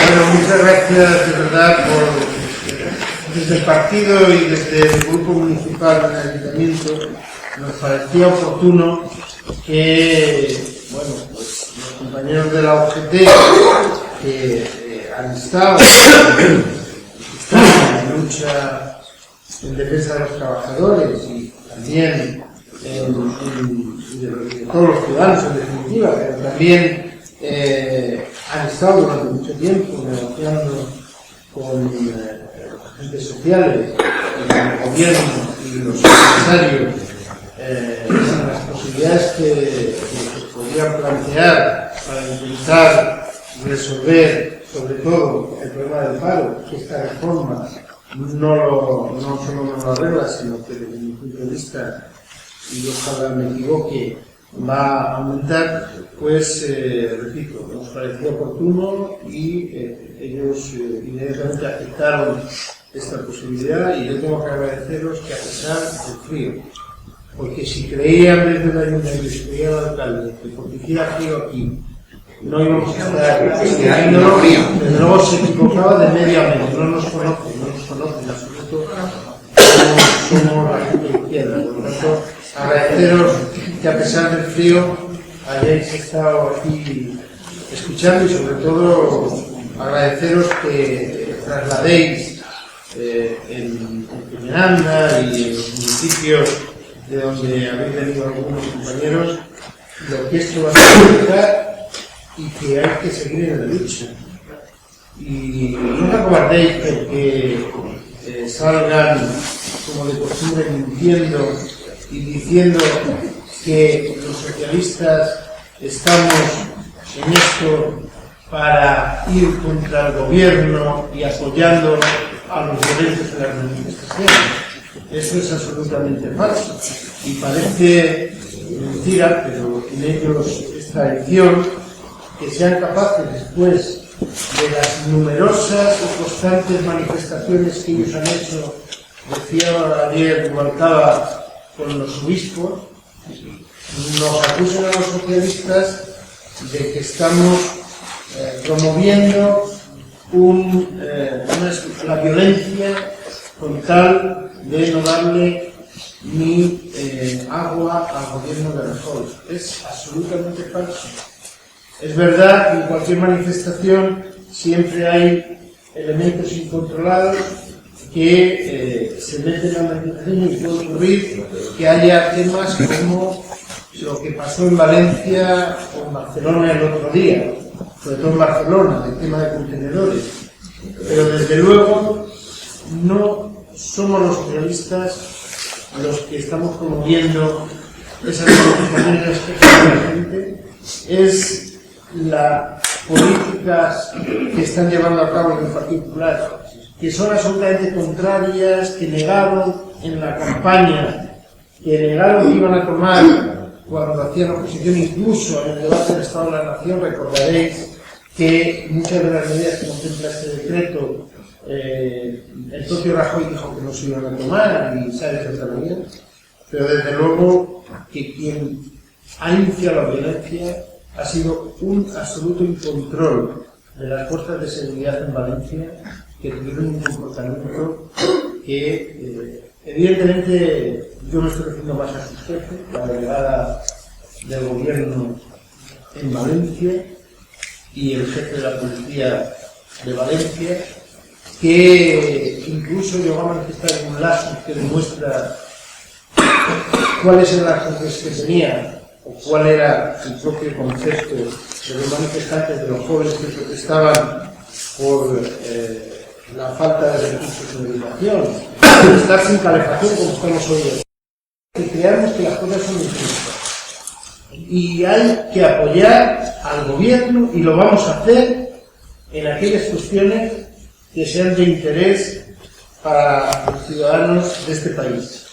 Bueno, muchas gracias de verdad desde el partido y desde el grupo municipal del ayuntamiento. Nos parecía oportuno que, bueno, pues los compañeros de la OGT que han estado en lucha en defensa de los trabajadores y también de todos los ciudadanos en definitiva, pero también han estado durante mucho tiempo negociando con los agentes sociales y con el gobierno y los empresarios las posibilidades que podrían plantear para intentar resolver sobre todo el problema del paro, que esta reforma no solo no lo arregla, sino que desde mi punto de vista, y ojalá me equivoque, va a aumentar, pues, repito, nos pareció oportuno y ellos inmediatamente aceptaron esta posibilidad, y yo tengo que agradeceros que a pesar del frío, porque si creían desde el ayuntamiento, si creía el alcalde, que porque hiciera frío aquí no íbamos a estar discutiendo, desde luego se equivocaba de medio a medio, no nos conocen en absoluto, somos la gente de izquierda, por lo tanto, agradeceros que a pesar del frío hayáis estado aquí escuchando, y sobre todo agradeceros que trasladéis en Peñaranda y en los municipios de donde habéis venido algunos compañeros lo que esto va a significar y que hay que seguir en la lucha. Y no os acobardéis porque salgan, como de costumbre, mintiendo y diciendo que los socialistas estamos en esto para ir contra el gobierno y apoyando a los violentos en las manifestaciones. Eso es absolutamente falso. Y parece mentira, pero en ellos esta elección, que sean capaces después de las numerosas y constantes manifestaciones que ellos han hecho, decía ayer Rubalcaba, con los obispos, nos acusan a los socialistas de que estamos promoviendo la violencia con tal de no darle ni agua al gobierno de Rajoy. Es absolutamente falso. Es verdad que en cualquier manifestación siempre hay elementos incontrolados que se meten en la manifestación, y puede ocurrir que haya temas como lo que pasó en Valencia o en Barcelona el otro día, sobre todo en Barcelona, el tema de contenedores. Pero desde luego no somos los socialistas los que estamos promoviendo esas manifestaciones respecto a la gente, es las políticas que están llevando a cabo en el Partido Popular, que son absolutamente contrarias, que negaron en la campaña, que negaron que iban a tomar cuando hacían oposición, incluso en el debate del Estado de la Nación. Recordaréis que muchas de las medidas que contempla este decreto, el propio Rajoy dijo que no se iban a tomar, y sabe que otra manera, pero desde luego que quien ha iniciado la violencia ha sido un absoluto incontrol de las fuerzas de seguridad en Valencia, que tuvieron un comportamiento que evidentemente yo me estoy refiriendo más a sus jefes, la delegada del gobierno en Valencia y el jefe de la policía de Valencia, que incluso llegó a manifestar un láser que demuestra cuáles eran las cosas que tenía, o cuál era el propio concepto de los manifestantes, de los jóvenes que protestaban por la falta de recursos en educación, estar sin calefacción como estamos hoy. Que creamos que las cosas son injustas. Y hay que apoyar al gobierno, y lo vamos a hacer en aquellas cuestiones que sean de interés para los ciudadanos de este país.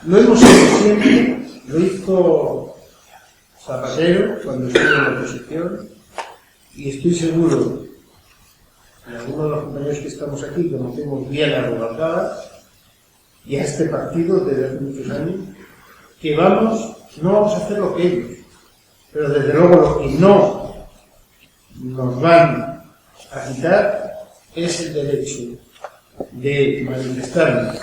Lo hemos hecho siempre, lo hizo Zapatero cuando estuvo en la oposición, y estoy seguro que algunos de los compañeros que estamos aquí conocemos bien a Rubalcaba y a este partido desde hace muchos años, que no vamos a hacer lo que ellos, pero desde luego lo que no nos van a quitar es el derecho de manifestarnos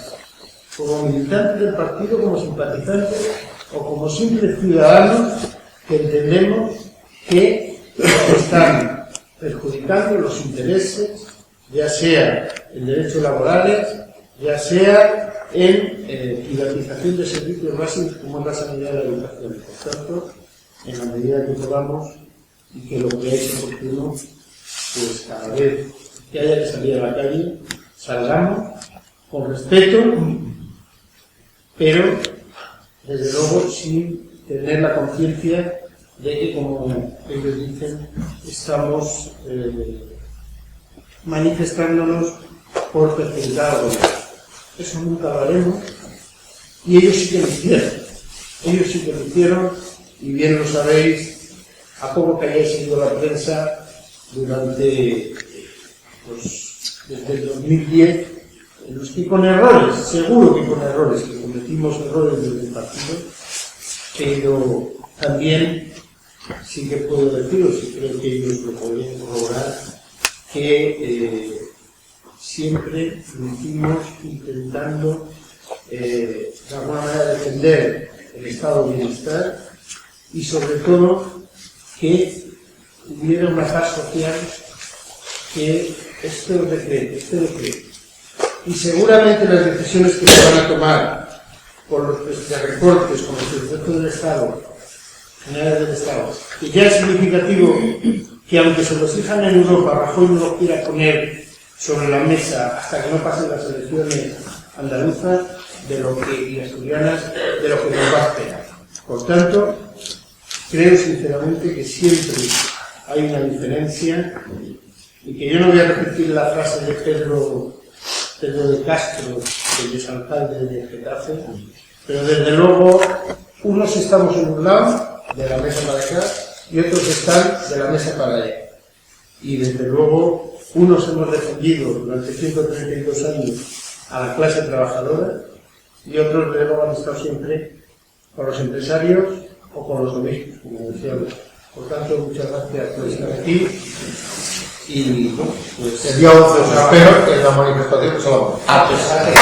como militantes del partido, como simpatizantes o como simples ciudadanos que entendemos que están perjudicando los intereses, ya sea en derechos laborales, ya sea en privatización de servicios básicos como es la sanidad y la educación. Por tanto, en la medida que podamos y que lo que es oportuno, pues cada vez que haya que salir a la calle, salgamos con respeto, pero desde luego sin tener la conciencia de que, como ellos dicen, estamos manifestándonos por perjudicar al gobierno. Eso nunca lo haremos, y ellos sí que lo hicieron. Ellos sí que lo hicieron, y bien lo sabéis, a poco que hayáis seguido la prensa durante, desde el 2010, en los que con errores, seguro que con errores, que cometimos errores desde el partido, pero también sí que puedo deciros, y creo que ellos lo podrían corroborar, que siempre lo hicimos intentando de alguna manera defender el estado de bienestar y sobre todo que hubiera una paz social, que esto lo cree. Y seguramente las decisiones que se van a tomar por los recortes con los presupuestos del Estado, generales del Estado, que ya es significativo que aunque se los fijan en Europa, Rajoy no los quiera poner sobre la mesa hasta que no pasen las elecciones andaluzas y asturianas, de lo que nos va a esperar. Por tanto, creo sinceramente que siempre hay una diferencia, y que yo no voy a repetir la frase de Pedro de Castro, el exalcalde de Getafe, pero desde luego unos estamos en un lado de la mesa para acá y otros están de la mesa para allá. Y desde luego unos hemos defendido durante 132 años a la clase trabajadora y otros desde luego han estado siempre con los empresarios o con los obispos, como decíamos. Por tanto, muchas gracias por estar aquí. Y bueno, pues el día 11 os espero en la manifestación de Salamanca. a pesar de